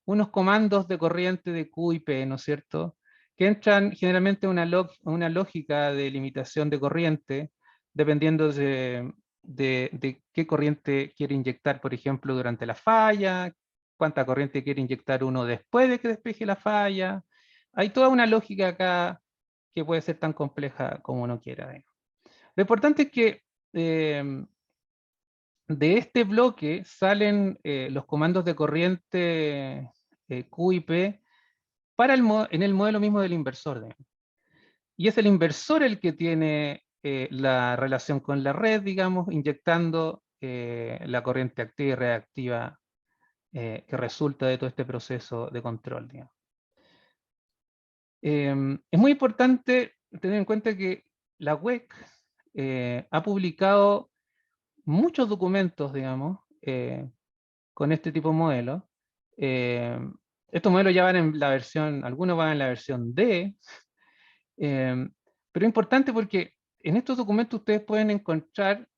unos comandos de corriente de Q y P, ¿no es cierto?, que entran generalmente a una lógica de limitación de corriente, dependiendo de qué corriente quiere inyectar, por ejemplo, durante la falla, cuánta corriente quiere inyectar uno después de que despeje la falla. Hay toda una lógica acá que puede ser tan compleja como uno quiera. Lo importante es que de este bloque salen los comandos de corriente Q y P para en el modelo mismo del inversor. Digamos. Y es el inversor el que tiene la relación con la red, digamos, inyectando la corriente activa y reactiva que resulta de todo este proceso de control. Digamos. Es muy importante tener en cuenta que la WEC ha publicado muchos documentos, digamos, con este tipo de modelos. Eh, Estos modelos ya van en la versión, algunos van en la versión D, pero es importante porque en estos documentos ustedes pueden encontrar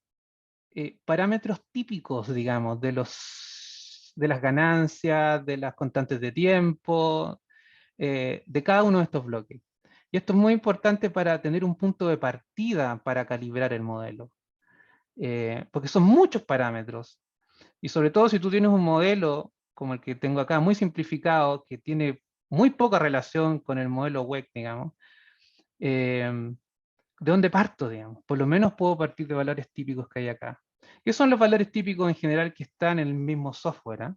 parámetros típicos, digamos, de las ganancias, de las constantes de tiempo, de cada uno de estos bloques. Y esto es muy importante para tener un punto de partida para calibrar el modelo, porque son muchos parámetros. Y sobre todo si tú tienes un modelo como el que tengo acá, muy simplificado, que tiene muy poca relación con el modelo WEC, digamos, ¿de dónde parto, digamos? Por lo menos puedo partir de valores típicos que hay acá. ¿Qué son los valores típicos en general que están en el mismo software?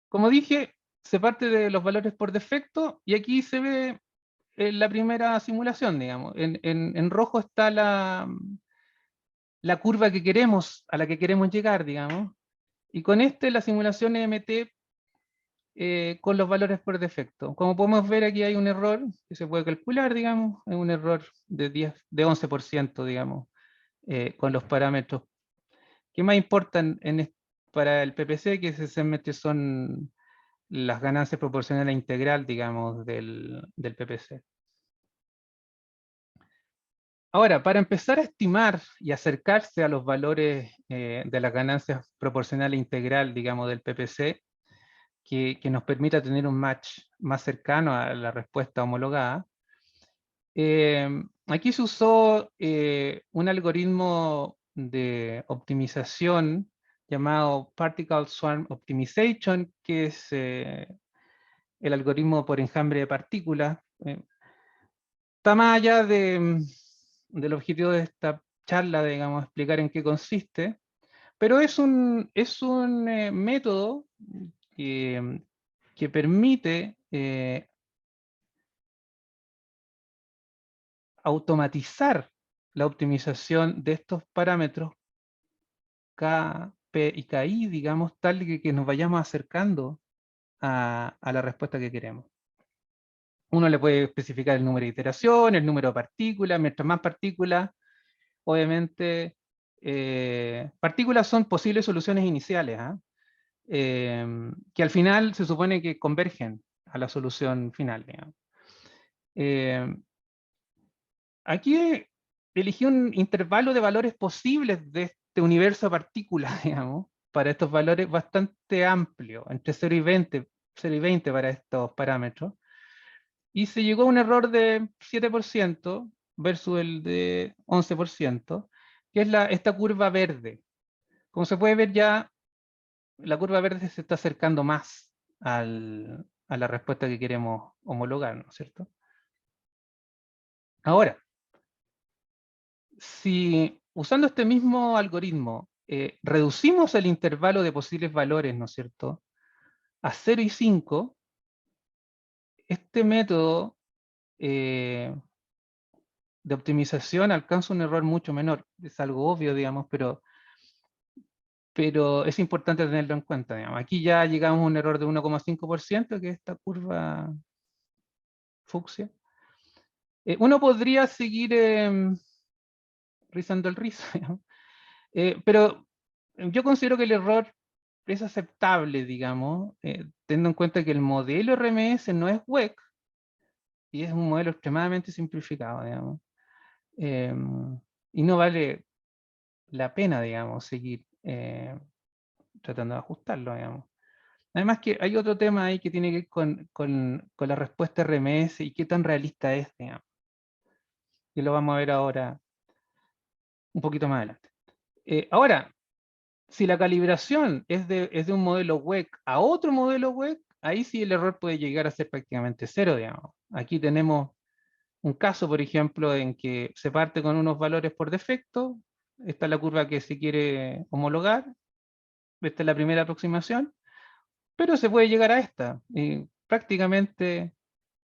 Como dije, se parte de los valores por defecto y aquí se ve la primera simulación, digamos. En rojo está la curva que queremos, a la que queremos llegar, digamos. Y con la simulación EMT con los valores por defecto. Como podemos ver, aquí hay un error que se puede calcular, digamos, es un error de 11%, digamos, con los parámetros que más importan para el PPC, que se son las ganancias proporcionales a la integral, digamos, del PPC. Ahora, para empezar a estimar y acercarse a los valores de las ganancias proporcionales a integral, digamos, del PPC, que nos permita tener un match más cercano a la respuesta homologada. Aquí se usó un algoritmo de optimización llamado Particle Swarm Optimization, que es el algoritmo por enjambre de partículas. Está más allá del objetivo de esta charla, digamos, explicar en qué consiste, pero es un método que permite automatizar la optimización de estos parámetros K, P y KI, digamos, tal que nos vayamos acercando a la respuesta que queremos. Uno le puede especificar el número de iteraciones, el número de partículas, mientras más partículas, obviamente, partículas son posibles soluciones iniciales, que al final se supone que convergen a la solución final. Aquí elegí un intervalo de valores posibles de este universo de partículas, digamos, para estos valores bastante amplio, entre 0 y 20 para estos parámetros, y se llegó a un error de 7% versus el de 11%, que es esta curva verde. Como se puede ver ya, la curva verde se está acercando más a la respuesta que queremos homologar, ¿no es cierto? Ahora, si usando este mismo algoritmo reducimos el intervalo de posibles valores, ¿no es cierto?, a 0 y 5, este método de optimización alcanza un error mucho menor. Es algo obvio, digamos, pero es importante tenerlo en cuenta. Digamos. Aquí ya llegamos a un error de 1,5%, que es esta curva fucsia. Uno podría seguir rizando el rizo, pero yo considero que el error es aceptable, digamos, teniendo en cuenta que el modelo RMS no es WEC y es un modelo extremadamente simplificado, digamos. Y no vale la pena, digamos, seguir tratando de ajustarlo, digamos. Además que hay otro tema ahí que tiene que ver con la respuesta RMS y qué tan realista es, digamos. Y lo vamos a ver ahora un poquito más adelante. Ahora, si la calibración es de un modelo WEC a otro modelo WEC, ahí sí el error puede llegar a ser prácticamente cero, digamos. Aquí tenemos un caso, por ejemplo, en que se parte con unos valores por defecto, esta es la curva que se quiere homologar, esta es la primera aproximación, pero se puede llegar a esta, y prácticamente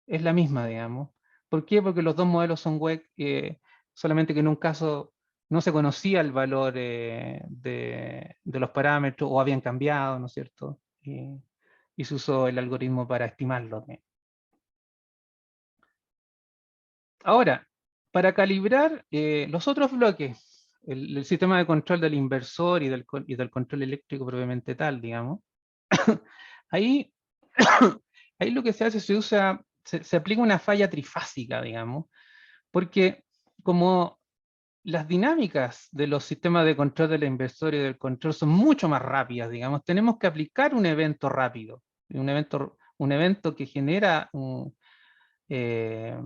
es la misma, digamos. ¿Por qué? Porque los dos modelos son WEC, solamente que en un caso no se conocía el valor de los parámetros o habían cambiado, ¿no es cierto? Y se usó el algoritmo para estimarlo. Ahora, para calibrar los otros bloques, el sistema de control del inversor y del control eléctrico propiamente tal, digamos, ahí, ahí lo que se hace, se aplica una falla trifásica, digamos, porque como las dinámicas de los sistemas de control del inversor y del control son mucho más rápidas, digamos, tenemos que aplicar un evento rápido, un evento que genera eh,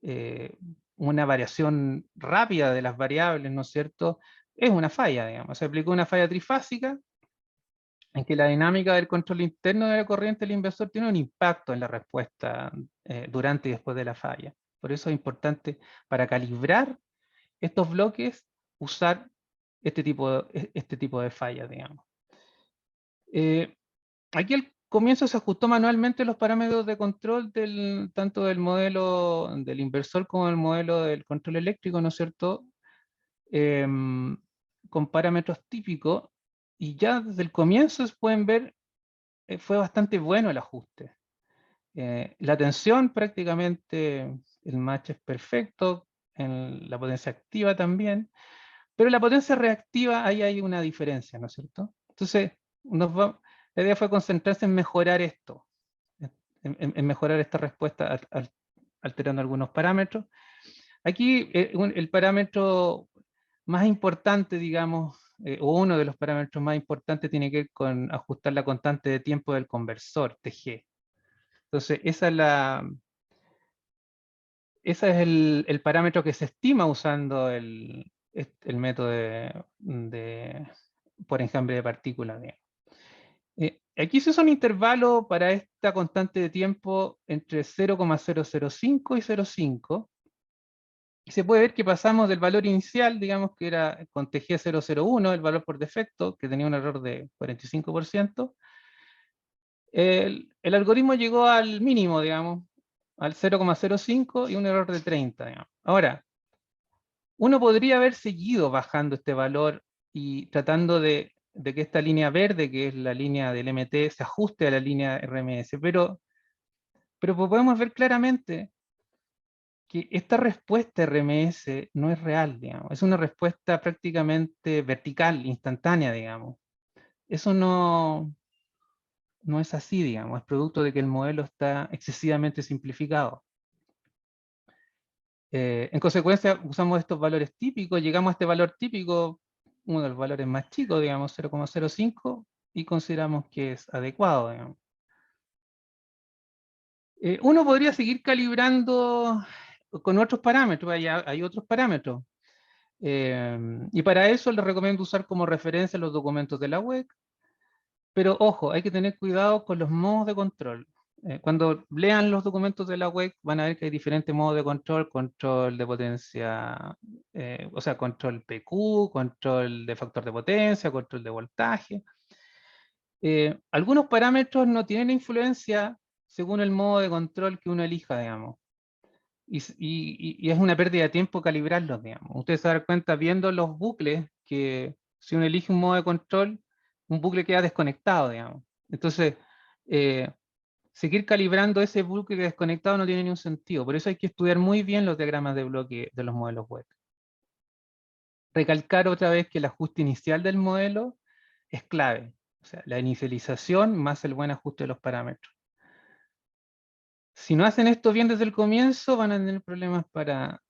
eh, una variación rápida de las variables, ¿no es cierto? Es una falla, digamos. Se aplicó una falla trifásica en que la dinámica del control interno de la corriente del inversor tiene un impacto en la respuesta durante y después de la falla. Por eso es importante para calibrar estos bloques usar este tipo de fallas, digamos. Aquí al comienzo se ajustó manualmente los parámetros de control tanto del modelo del inversor como del modelo del control eléctrico, ¿no es cierto? Con parámetros típicos, y ya desde el comienzo pueden ver, fue bastante bueno el ajuste. La tensión prácticamente, el match es perfecto, en la potencia activa también, pero la potencia reactiva, ahí hay una diferencia, ¿no es cierto? Entonces, la idea fue concentrarse en mejorar esto, en mejorar esta respuesta alterando algunos parámetros. Aquí el parámetro más importante, digamos, o uno de los parámetros más importantes tiene que ver con ajustar la constante de tiempo del conversor, TG. Entonces, ese es el parámetro que se estima usando el método por enjambre de partículas. Aquí se usa un intervalo para esta constante de tiempo entre 0,005 y 0,5. Y se puede ver que pasamos del valor inicial, digamos que era con TG001, el valor por defecto, que tenía un error de 45%. El algoritmo llegó al mínimo, digamos, al 0,05 y un error de 30, digamos. Ahora, uno podría haber seguido bajando este valor y tratando de que esta línea verde, que es la línea del MT, se ajuste a la línea RMS, pero podemos ver claramente que esta respuesta RMS no es real, digamos. Es una respuesta prácticamente vertical, instantánea, digamos. Eso no es así, digamos. Es producto de que el modelo está excesivamente simplificado. En consecuencia, usamos estos valores típicos, llegamos a este valor típico, uno de los valores más chicos, digamos, 0,05, y consideramos que es adecuado, digamos. Uno podría seguir calibrando con otros parámetros, hay otros parámetros. Y para eso les recomiendo usar como referencia los documentos de la web, pero ojo, hay que tener cuidado con los modos de control. Cuando lean los documentos de la web van a ver que hay diferentes modos de control, control de potencia, o sea, control PQ, control de factor de potencia, control de voltaje. Algunos parámetros no tienen influencia según el modo de control que uno elija, digamos. Y es una pérdida de tiempo calibrarlos, digamos. Ustedes se dan cuenta viendo los bucles que si uno elige un modo de control, un bucle queda desconectado, digamos. Entonces, eh, seguir calibrando ese bucle desconectado no tiene ningún sentido. Por eso hay que estudiar muy bien los diagramas de bloque de los modelos web. Recalcar otra vez que el ajuste inicial del modelo es clave. O sea, la inicialización más el buen ajuste de los parámetros. Si no hacen esto bien desde el comienzo, van a tener problemas para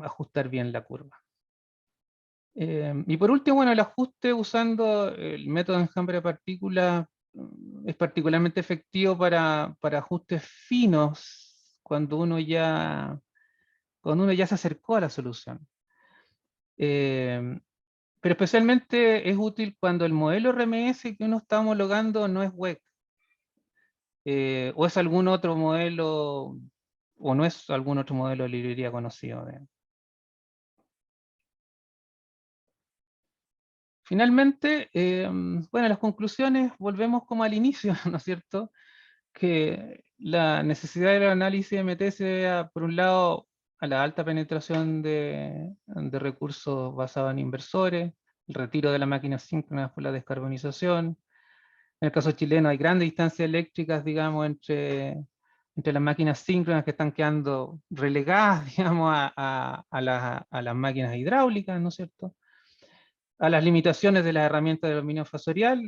ajustar bien la curva. Y por último, bueno, el ajuste usando el método de enjambre de partículas es particularmente efectivo para ajustes finos cuando uno ya se acercó a la solución. Pero especialmente es útil cuando el modelo RMS que uno está homologando no es WEC, o es algún otro modelo, o no es algún otro modelo de librería conocido. Finalmente, bueno, las conclusiones, volvemos como al inicio, ¿no es cierto? Que la necesidad del análisis MT se debe, por un lado, a la alta penetración de recursos basados en inversores, el retiro de las máquinas síncronas por la descarbonización. En el caso chileno hay grandes distancias eléctricas, digamos, entre las máquinas síncronas que están quedando relegadas, digamos, a las máquinas hidráulicas, ¿no es cierto? A las limitaciones de las herramientas de aluminio fasorial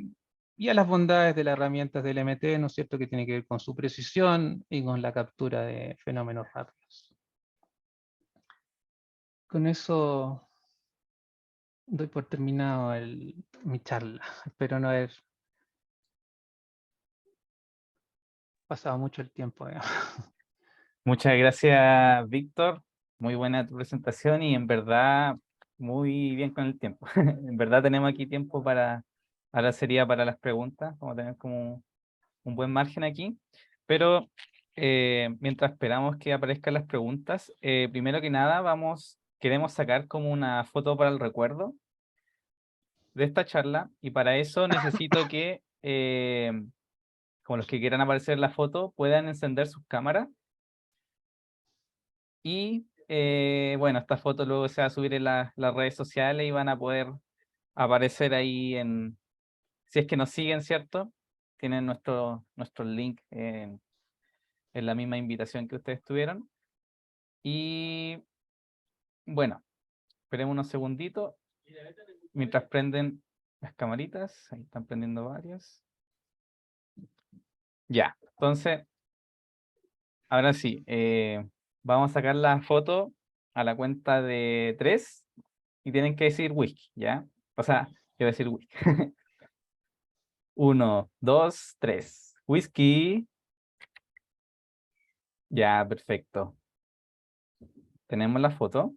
y a las bondades de las herramientas del MT, ¿no es cierto?, que tiene que ver con su precisión y con la captura de fenómenos rápidos. Con eso doy por terminado mi charla. Espero no haber pasado mucho el tiempo, digamos. Muchas gracias, Víctor. Muy buena tu presentación y en verdad muy bien con el tiempo. En verdad tenemos aquí tiempo para, ahora sería para las preguntas, vamos a tener como un buen margen aquí. Pero mientras esperamos que aparezcan las preguntas, primero que nada queremos sacar como una foto para el recuerdo de esta charla y para eso necesito que, como los que quieran aparecer en la foto, puedan encender sus cámaras. Y bueno, esta foto luego se va a subir en las redes sociales y van a poder aparecer ahí si es que nos siguen, ¿cierto? Tienen nuestro link en la misma invitación que ustedes tuvieron. Y bueno, esperemos unos segunditos mientras prenden las camaritas. Ahí están prendiendo varias. Ya, entonces, ahora sí, vamos a sacar la foto a la cuenta de 3 y tienen que decir whisky, ¿ya? O sea, quiero decir whisky. 1, 2, 3. Whisky. Ya, perfecto. Tenemos la foto.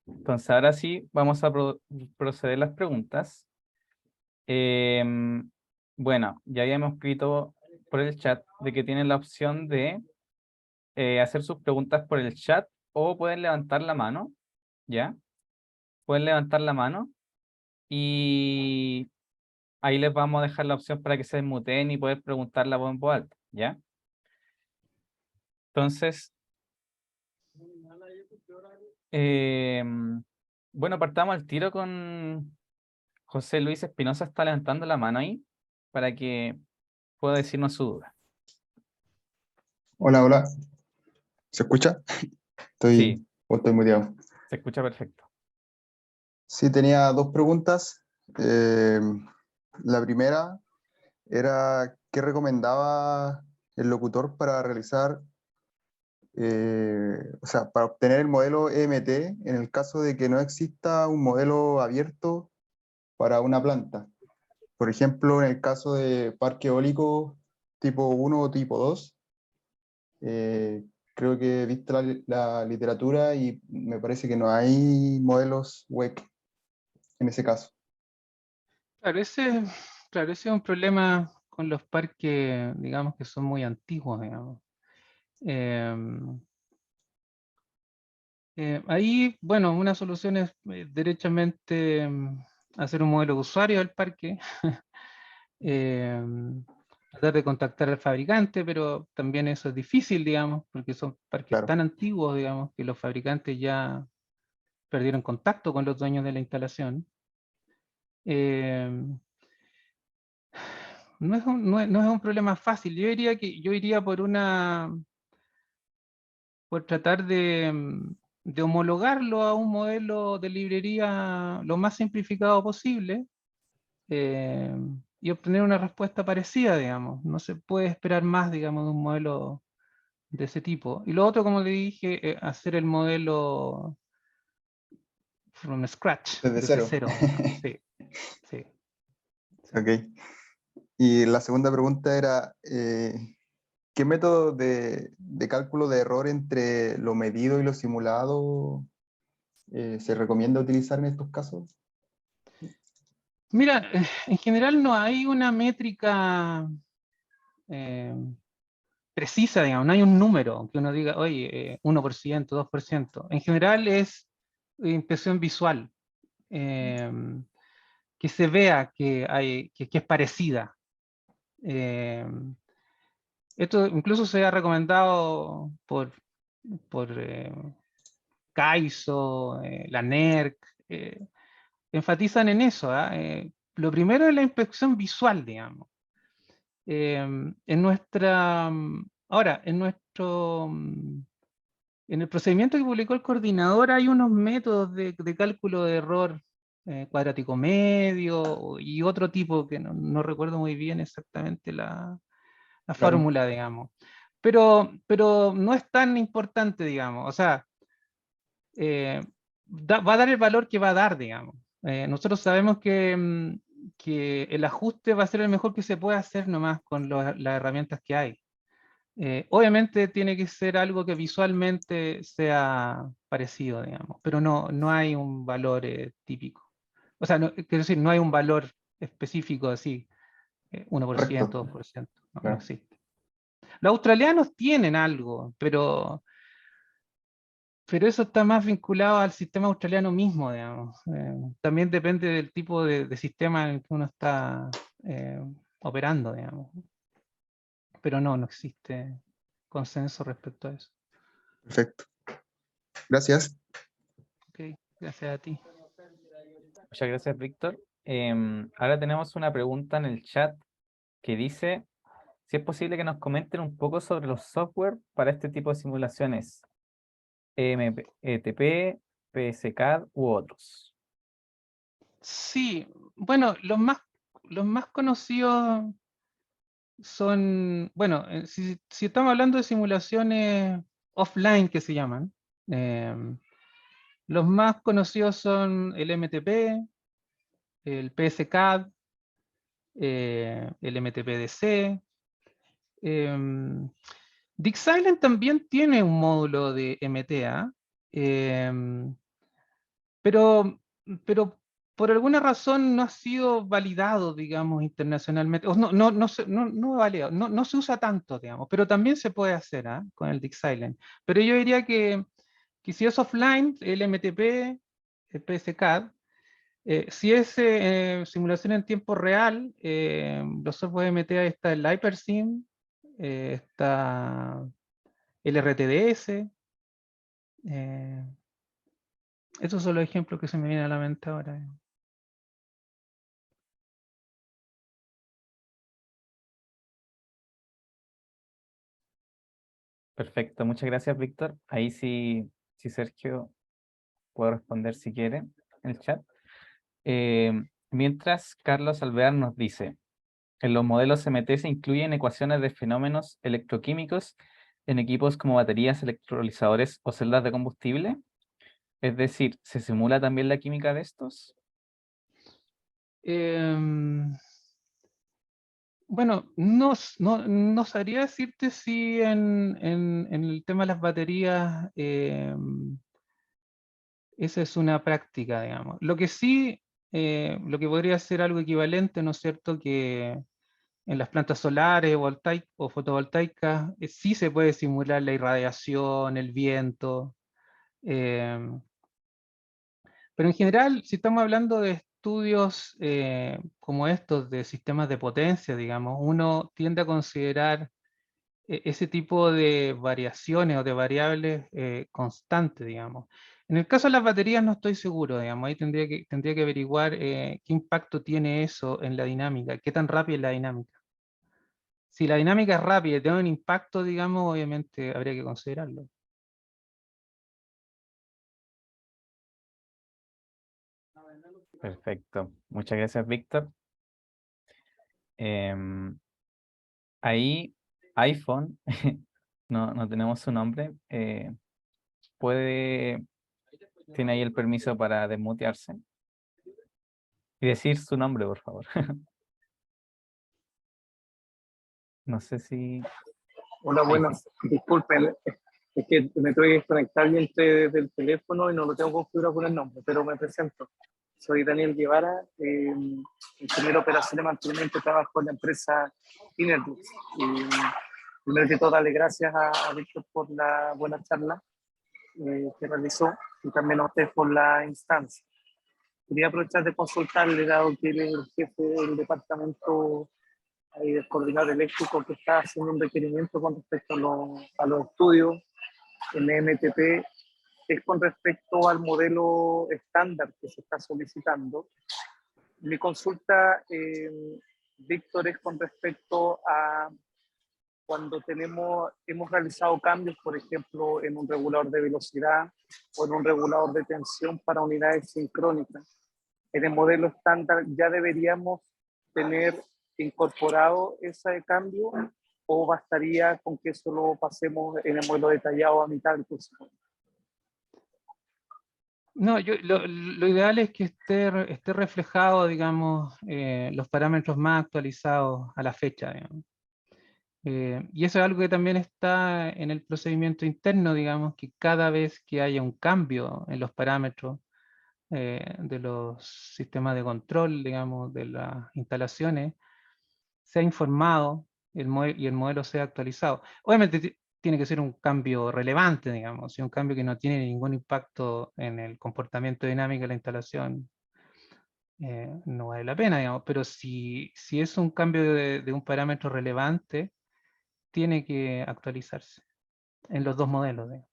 Entonces, ahora sí, vamos a proceder a las preguntas. Bueno, ya habíamos escrito por el chat de que tienen la opción de hacer sus preguntas por el chat o pueden levantar la mano, ¿ya? Pueden levantar la mano y ahí les vamos a dejar la opción para que se desmuteen y poder preguntarla en voz alta, ¿ya? Entonces, bueno, partamos al tiro con José Luis Espinosa, está levantando la mano ahí para que pueda decirnos su duda. Hola, hola. ¿Se escucha? Sí, Estoy muteado. se escucha perfecto. Sí, tenía dos preguntas. La primera era ¿qué recomendaba el locutor para realizar, o sea, para obtener el modelo EMT en el caso de que no exista un modelo abierto para una planta? Por ejemplo, en el caso de parque eólico tipo 1 o tipo 2, creo que he visto la literatura y me parece que no hay modelos WEC en ese caso. Claro, ese es un problema con los parques, digamos, que son muy antiguos, digamos. Ahí, bueno, una solución es derechamente hacer un modelo de usuario del parque, tratar de contactar al fabricante, pero también eso es difícil, digamos, porque son parques Claro. tan antiguos, digamos, que los fabricantes ya perdieron contacto con los dueños de la instalación. No es un problema fácil. Yo iría por tratar de homologarlo a un modelo de librería lo más simplificado posible, eh, y obtener una respuesta parecida, digamos. No se puede esperar más, digamos, de un modelo de ese tipo. Y lo otro, como le dije, hacer el modelo from scratch, Desde desde cero. cero, digamos. Sí, sí. Ok. Y la segunda pregunta era, ¿qué método de cálculo de error entre lo medido y lo simulado se recomienda utilizar en estos casos? Mira, en general no hay una métrica precisa, digamos, no hay un número que uno diga, oye, 1%, 2%. En general es impresión visual, que se vea que es parecida. Esto incluso se ha recomendado por CAISO, la NERC, enfatizan en eso. Lo primero es la inspección visual, digamos. Ahora, en el procedimiento que publicó el coordinador hay unos métodos de cálculo de error cuadrático medio y otro tipo que no recuerdo muy bien exactamente la Claro. fórmula, digamos. Pero no es tan importante, digamos. O sea, va a dar el valor que va a dar, digamos. Nosotros sabemos que el ajuste va a ser el mejor que se puede hacer nomás con las herramientas que hay. Obviamente tiene que ser algo que visualmente sea parecido, digamos, pero no hay un valor típico. O sea, quiero decir, no hay un valor específico así, 1%, Correcto. 2%, no Claro. existe. Los australianos tienen algo, pero eso está más vinculado al sistema australiano mismo, digamos. También depende del tipo de sistema en el que uno está operando, digamos. Pero no existe consenso respecto a eso. Perfecto. Gracias. Ok, gracias a ti. Muchas gracias, Víctor. Ahora tenemos una pregunta en el chat que dice si es posible que nos comenten un poco sobre los software para este tipo de simulaciones, EMTP, PSCAD u otros. Sí, bueno, los más conocidos son, bueno, si estamos hablando de simulaciones offline que se llaman, los más conocidos son el MTP, el PSCAD, el MTPDC. DeepSilent también tiene un módulo de MTA, pero por alguna razón no ha sido validado, digamos, internacionalmente. O no validado, no se usa tanto, digamos, pero también se puede hacer con el DeepSilent. Pero yo diría que si es offline, el MTP, el PSCAD, si es simulación en tiempo real, los software MTA está el HyperSim, está el RTDS. Esos son los ejemplos que se me vienen a la mente ahora. Perfecto, muchas gracias, Víctor. Ahí sí, Sergio, puedo responder si quiere en el chat. Mientras Carlos Alvear nos dice, en los modelos CMT se incluyen ecuaciones de fenómenos electroquímicos en equipos como baterías, electrolizadores o celdas de combustible. Es decir, ¿se simula también la química de estos? Bueno, no sabría decirte si en el tema de las baterías esa es una práctica, digamos. Lo que sí, lo que podría ser algo equivalente, ¿no es cierto?, que en las plantas solares o fotovoltaicas sí se puede simular la irradiación, el viento, pero en general, si estamos hablando de estudios como estos de sistemas de potencia, digamos, uno tiende a considerar ese tipo de variaciones o de variables constantes, digamos. En el caso de las baterías no estoy seguro, digamos, ahí tendría que averiguar qué impacto tiene eso en la dinámica, qué tan rápida es la dinámica. Si la dinámica es rápida y tiene un impacto, digamos, obviamente habría que considerarlo. Perfecto, muchas gracias, Víctor. Ahí, iPhone, no tenemos su nombre, tiene ahí el permiso para desmutearse y decir su nombre, por favor. No sé si... Hola, Ahí buenas. Disculpen, Es que me tuve que desconectar y entré desde el teléfono y no lo tengo configurado con el nombre, pero me presento. Soy Daniel Guevara, ingeniero de operación y mantenimiento, trabajo en la empresa Inerlux. Y primero que todo, darle gracias a Víctor por la buena charla que realizó y también a usted por la instancia. Quería aprovechar de consultarle, dado que él es el jefe del departamento del coordinador eléctrico que está haciendo un requerimiento con respecto a los estudios en MTP, es con respecto al modelo estándar que se está solicitando. Mi consulta, Víctor, es con respecto a cuando hemos realizado cambios, por ejemplo, en un regulador de velocidad o en un regulador de tensión para unidades sincrónicas. En el modelo estándar ya deberíamos tener incorporado ese cambio, o bastaría con que solo pasemos en el modelo detallado a mitad del curso. No, lo ideal es que esté reflejado, digamos, los parámetros más actualizados a la fecha, digamos. Y eso es algo que también está en el procedimiento interno, digamos, que cada vez que haya un cambio en los parámetros de los sistemas de control, digamos, de las instalaciones, sea informado y el modelo sea actualizado. Obviamente tiene que ser un cambio relevante, digamos, y un cambio que no tiene ningún impacto en el comportamiento dinámico de la instalación, no vale la pena, digamos, pero si es un cambio de un parámetro relevante, tiene que actualizarse en los dos modelos, digamos.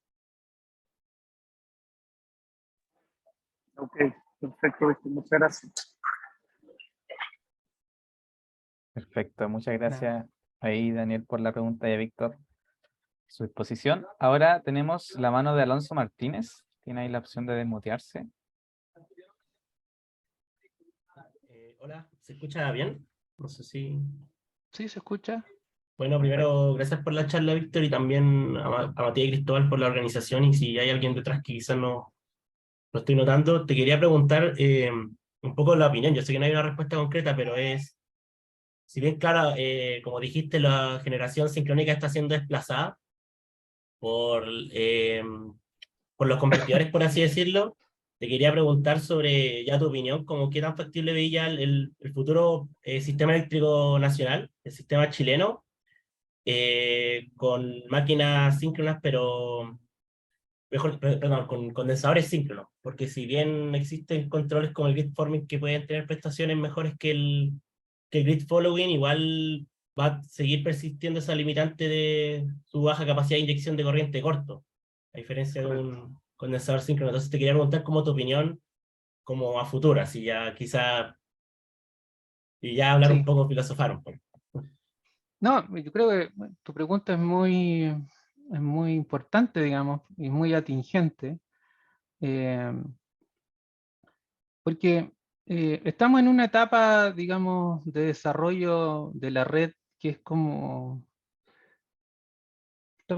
Ok, perfecto, Víctor, muchas gracias. Perfecto, muchas Nada. gracias ahí, Daniel, por la pregunta de Víctor. Su disposición. Ahora tenemos la mano de Alonso Martínez. Tiene ahí la opción de desmutearse. Hola, ¿se escucha bien? No sé si... ¿Sí se escucha? Bueno, primero, gracias por la charla, Víctor, y también a Matías y Cristóbal por la organización, y si hay alguien detrás que quizás no lo estoy notando, te quería preguntar un poco la opinión. Yo sé que no hay una respuesta concreta, pero es, si bien, claro, como dijiste, la generación sincrónica está siendo desplazada por, eh, por los convertidores, por así decirlo. Te quería preguntar sobre ya tu opinión, como qué tan factible veía el futuro sistema eléctrico nacional, el sistema chileno, con máquinas síncronas, pero mejor, perdón, con condensadores síncronos, porque si bien existen controles como el grid forming que pueden tener prestaciones mejores que el grid following, igual va a seguir persistiendo esa limitante de su baja capacidad de inyección de corriente corto, a diferencia de un condensador síncrono. Entonces te quería preguntar como tu opinión, como a futuro, así ya quizá, y ya hablar un Sí. poco, filosofar un poco. No, yo creo que bueno, tu pregunta es muy importante, digamos, y muy atingente, porque estamos en una etapa, digamos, de desarrollo de la red que es estamos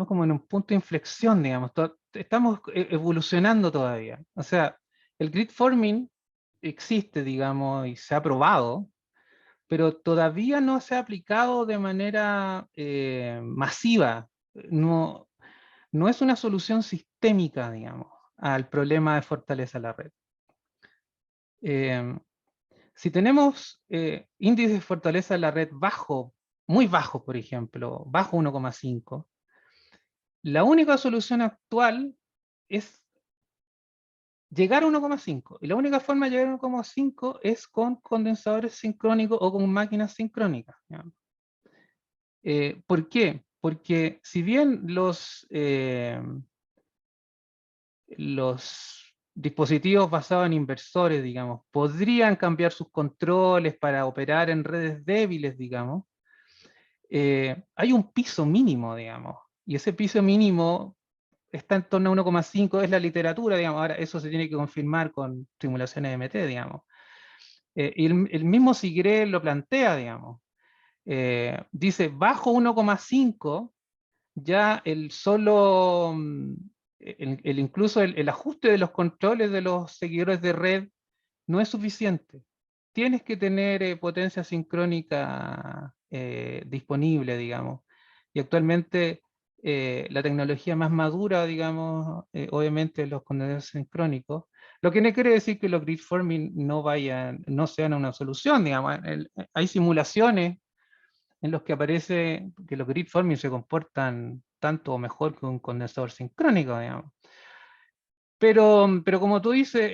como en un punto de inflexión, digamos, estamos evolucionando todavía. O sea, el grid forming existe, digamos, y se ha probado, pero todavía no se ha aplicado de manera masiva. No, no es una solución sistémica, digamos, al problema de fortaleza de la red. Si tenemos índice de fortaleza de la red bajo, muy bajo, por ejemplo, bajo 1,5, la única solución actual es llegar a 1,5. Y la única forma de llegar a 1,5 es con condensadores sincrónicos o con máquinas sincrónicas, digamos. ¿Por qué? Porque si bien los dispositivos basados en inversores, digamos, podrían cambiar sus controles para operar en redes débiles, digamos, hay un piso mínimo, digamos, y ese piso mínimo está en torno a 1,5, es la literatura, digamos, ahora eso se tiene que confirmar con simulaciones de MT, digamos. Y el mismo Sigré lo plantea, digamos. Dice, bajo 1,5, ya incluso el ajuste de los controles de los seguidores de red no es suficiente. Tienes que tener potencia sincrónica disponible, digamos. Y actualmente La tecnología más madura, digamos, obviamente los condensadores sincrónicos, lo que no quiere decir que los grid forming no sean una solución, digamos. Hay simulaciones en los que aparece que los grid forming se comportan tanto o mejor que un condensador sincrónico, digamos. Pero como tú dices,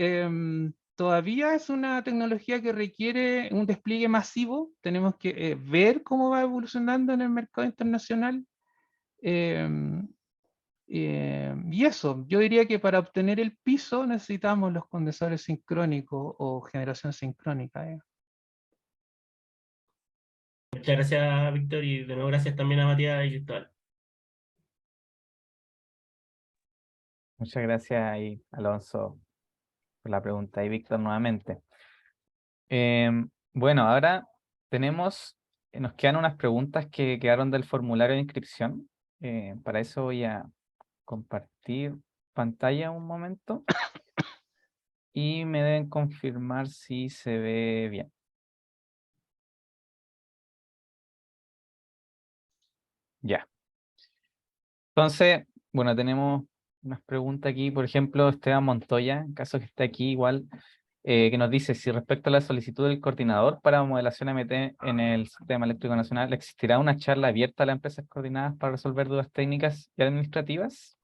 todavía es una tecnología que requiere un despliegue masivo. Tenemos que ver cómo va evolucionando en el mercado internacional. Y eso, yo diría que para obtener el piso necesitamos los condensadores sincrónicos o generación sincrónica. Muchas gracias, Víctor, y de nuevo gracias también a Matías y Cristóbal. Muchas gracias ahí, Alonso, por la pregunta, y Víctor nuevamente. Bueno, ahora nos quedan unas preguntas que quedaron del formulario de inscripción. Para eso voy a compartir pantalla un momento y me deben confirmar si se ve bien. Ya. Entonces, bueno, tenemos unas preguntas aquí, por ejemplo, Esteban Montoya, en caso que esté aquí igual, que nos dice si respecto a la solicitud del coordinador para modelación MT en el Sistema Eléctrico Nacional, ¿existirá una charla abierta a las empresas coordinadas para resolver dudas técnicas y administrativas?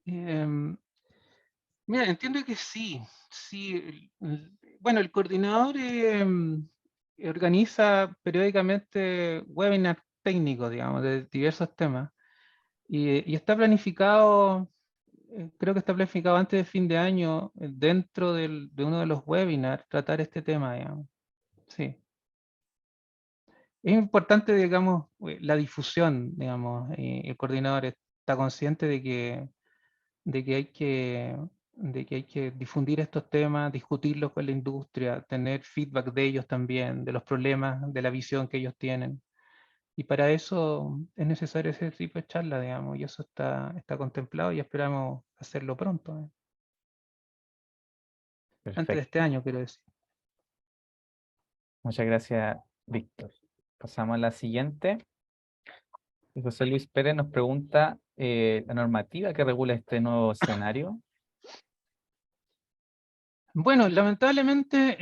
Mira, entiendo que sí. Sí, bueno, el coordinador organiza periódicamente webinars técnicos, digamos, de diversos temas. Y está planificado, creo que está planificado antes de fin de año, dentro de uno de los webinars, tratar este tema, digamos. Sí. Es importante, digamos, la difusión, digamos, y el coordinador está consciente de que hay que, de que hay que difundir estos temas, discutirlos con la industria, tener feedback de ellos también, de los problemas, de la visión que ellos tienen. Y para eso es necesario ese tipo de charla, digamos, y eso está contemplado y esperamos hacerlo pronto, antes de Perfecto. este año, quiero decir. Muchas gracias, Víctor. Pasamos a la siguiente. José Luis Pérez nos pregunta la normativa que regula este nuevo escenario. Bueno, lamentablemente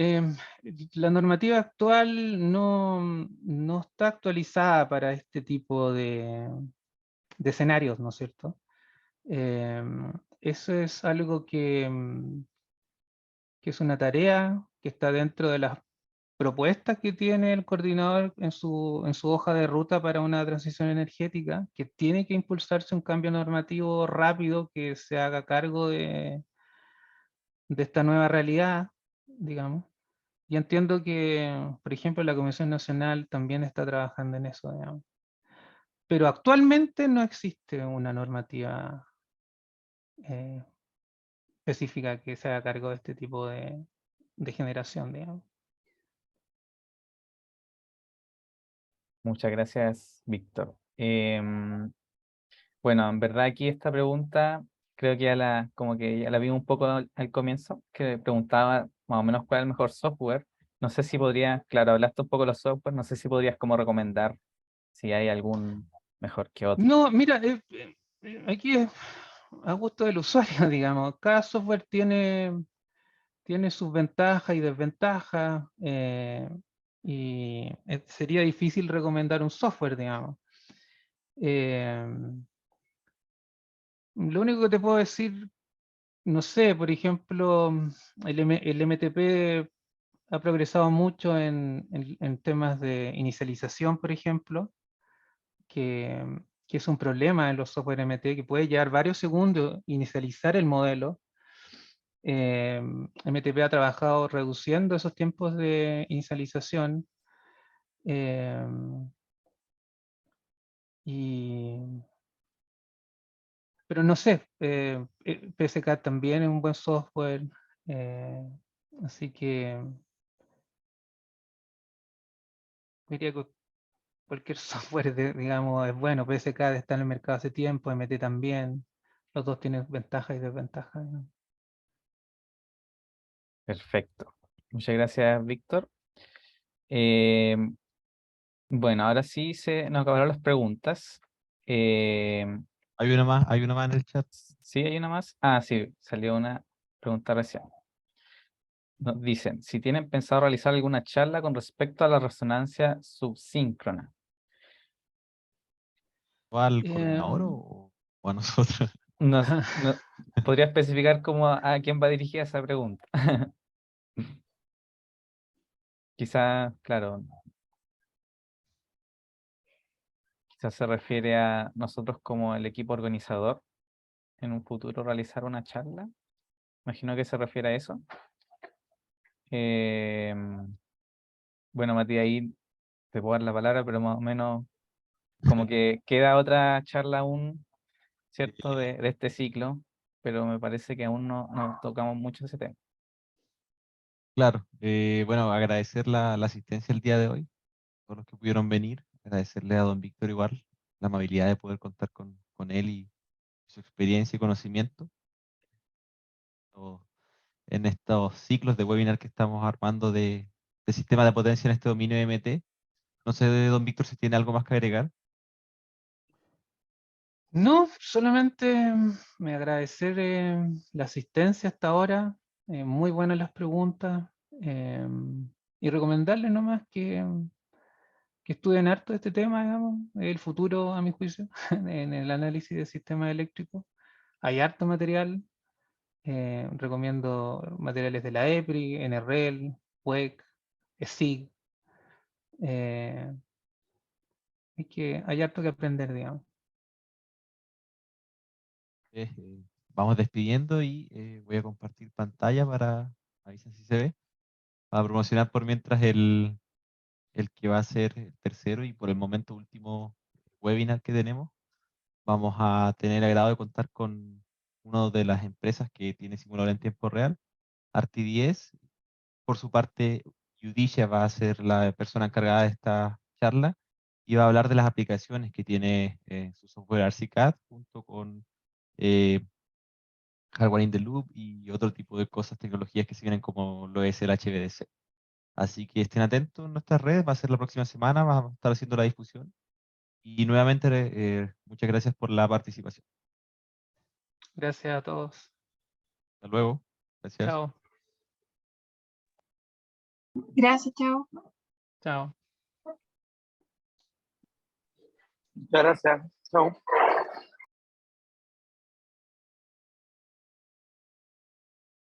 la normativa actual no está actualizada para este tipo de escenarios, ¿no es cierto? Eso es algo que es una tarea que está dentro de las propuestas que tiene el coordinador en su hoja de ruta para una transición energética, que tiene que impulsarse un cambio normativo rápido que se haga cargo de esta nueva realidad, digamos. Y entiendo que, por ejemplo, la Comisión Nacional también está trabajando en eso, digamos. Pero actualmente no existe una normativa eh, específica que se haga cargo de este tipo de generación, digamos. Muchas gracias, Víctor. Bueno, en verdad aquí esta pregunta creo que como que ya la vimos un poco al comienzo, que preguntaba más o menos cuál es el mejor software. No sé si podrías, claro, hablaste un poco de los software, no sé si podrías como recomendar si hay algún mejor que otro. No, mira, aquí es a gusto del usuario, digamos. Cada software tiene sus ventajas y desventajas, y sería difícil recomendar un software, digamos. Lo único que te puedo decir, no sé, por ejemplo, el MTP ha progresado mucho en temas de inicialización, por ejemplo, que es un problema en los software MT, que puede llevar varios segundos inicializar el modelo. MTP ha trabajado reduciendo esos tiempos de inicialización, pero no sé, PSK también es un buen software, eh, así que diría que cualquier software, digamos, es bueno. PSK está en el mercado hace tiempo, MT también, los dos tienen ventajas y desventajas, ¿no? Perfecto. Muchas gracias, Víctor. Bueno, ahora sí nos acabaron las preguntas. Hay una más en el chat. Sí, hay una más. Ah, sí, salió una pregunta recién. Nos dicen, si tienen pensado realizar alguna charla con respecto a la resonancia subsíncrona. ¿O al coordinador o a nosotros? ¿Podría especificar cómo a quién va dirigida esa pregunta? Quizá, claro, quizás se refiere a nosotros como el equipo organizador en un futuro realizar una charla. Imagino que se refiere a eso. Bueno, Matías, ahí te puedo dar la palabra, pero más o menos como que queda otra charla aún, ¿cierto? De este ciclo, pero me parece que aún no tocamos mucho ese tema. Claro, bueno, agradecer la asistencia el día de hoy, todos los que pudieron venir, agradecerle a don Víctor igual la amabilidad de poder contar con él y su experiencia y conocimiento o en estos ciclos de webinar que estamos armando de sistema de potencia en este dominio MT. No sé, don Víctor, si tiene algo más que agregar. No, solamente me agradecer la asistencia hasta ahora, muy buenas las preguntas, y recomendarles nomás que estudien harto este tema, digamos, el futuro, a mi juicio, en el análisis de sistemas eléctricos. Hay harto material, recomiendo materiales de la EPRI, NREL, WEC, ESIG, y que hay harto que aprender, digamos. Vamos despidiendo y voy a compartir pantalla para, avisan si se ve, para promocionar por mientras el que va a ser el tercero y por el momento último webinar que tenemos. Vamos a tener el agrado de contar con una de las empresas que tiene simulador en tiempo real, Arti10. Por su parte, Yudicia va a ser la persona encargada de esta charla y va a hablar de las aplicaciones que tiene su software ArchiCAD junto con eh, Hardware in the Loop y otro tipo de cosas, tecnologías que se vienen como lo es el HVDC. Así que estén atentos en nuestras redes, va a ser la próxima semana, vamos a estar haciendo la difusión. Y nuevamente, muchas gracias por la participación. Gracias a todos. Hasta luego. Gracias. Chao. Gracias, chao. Chao. Muchas gracias. Chao.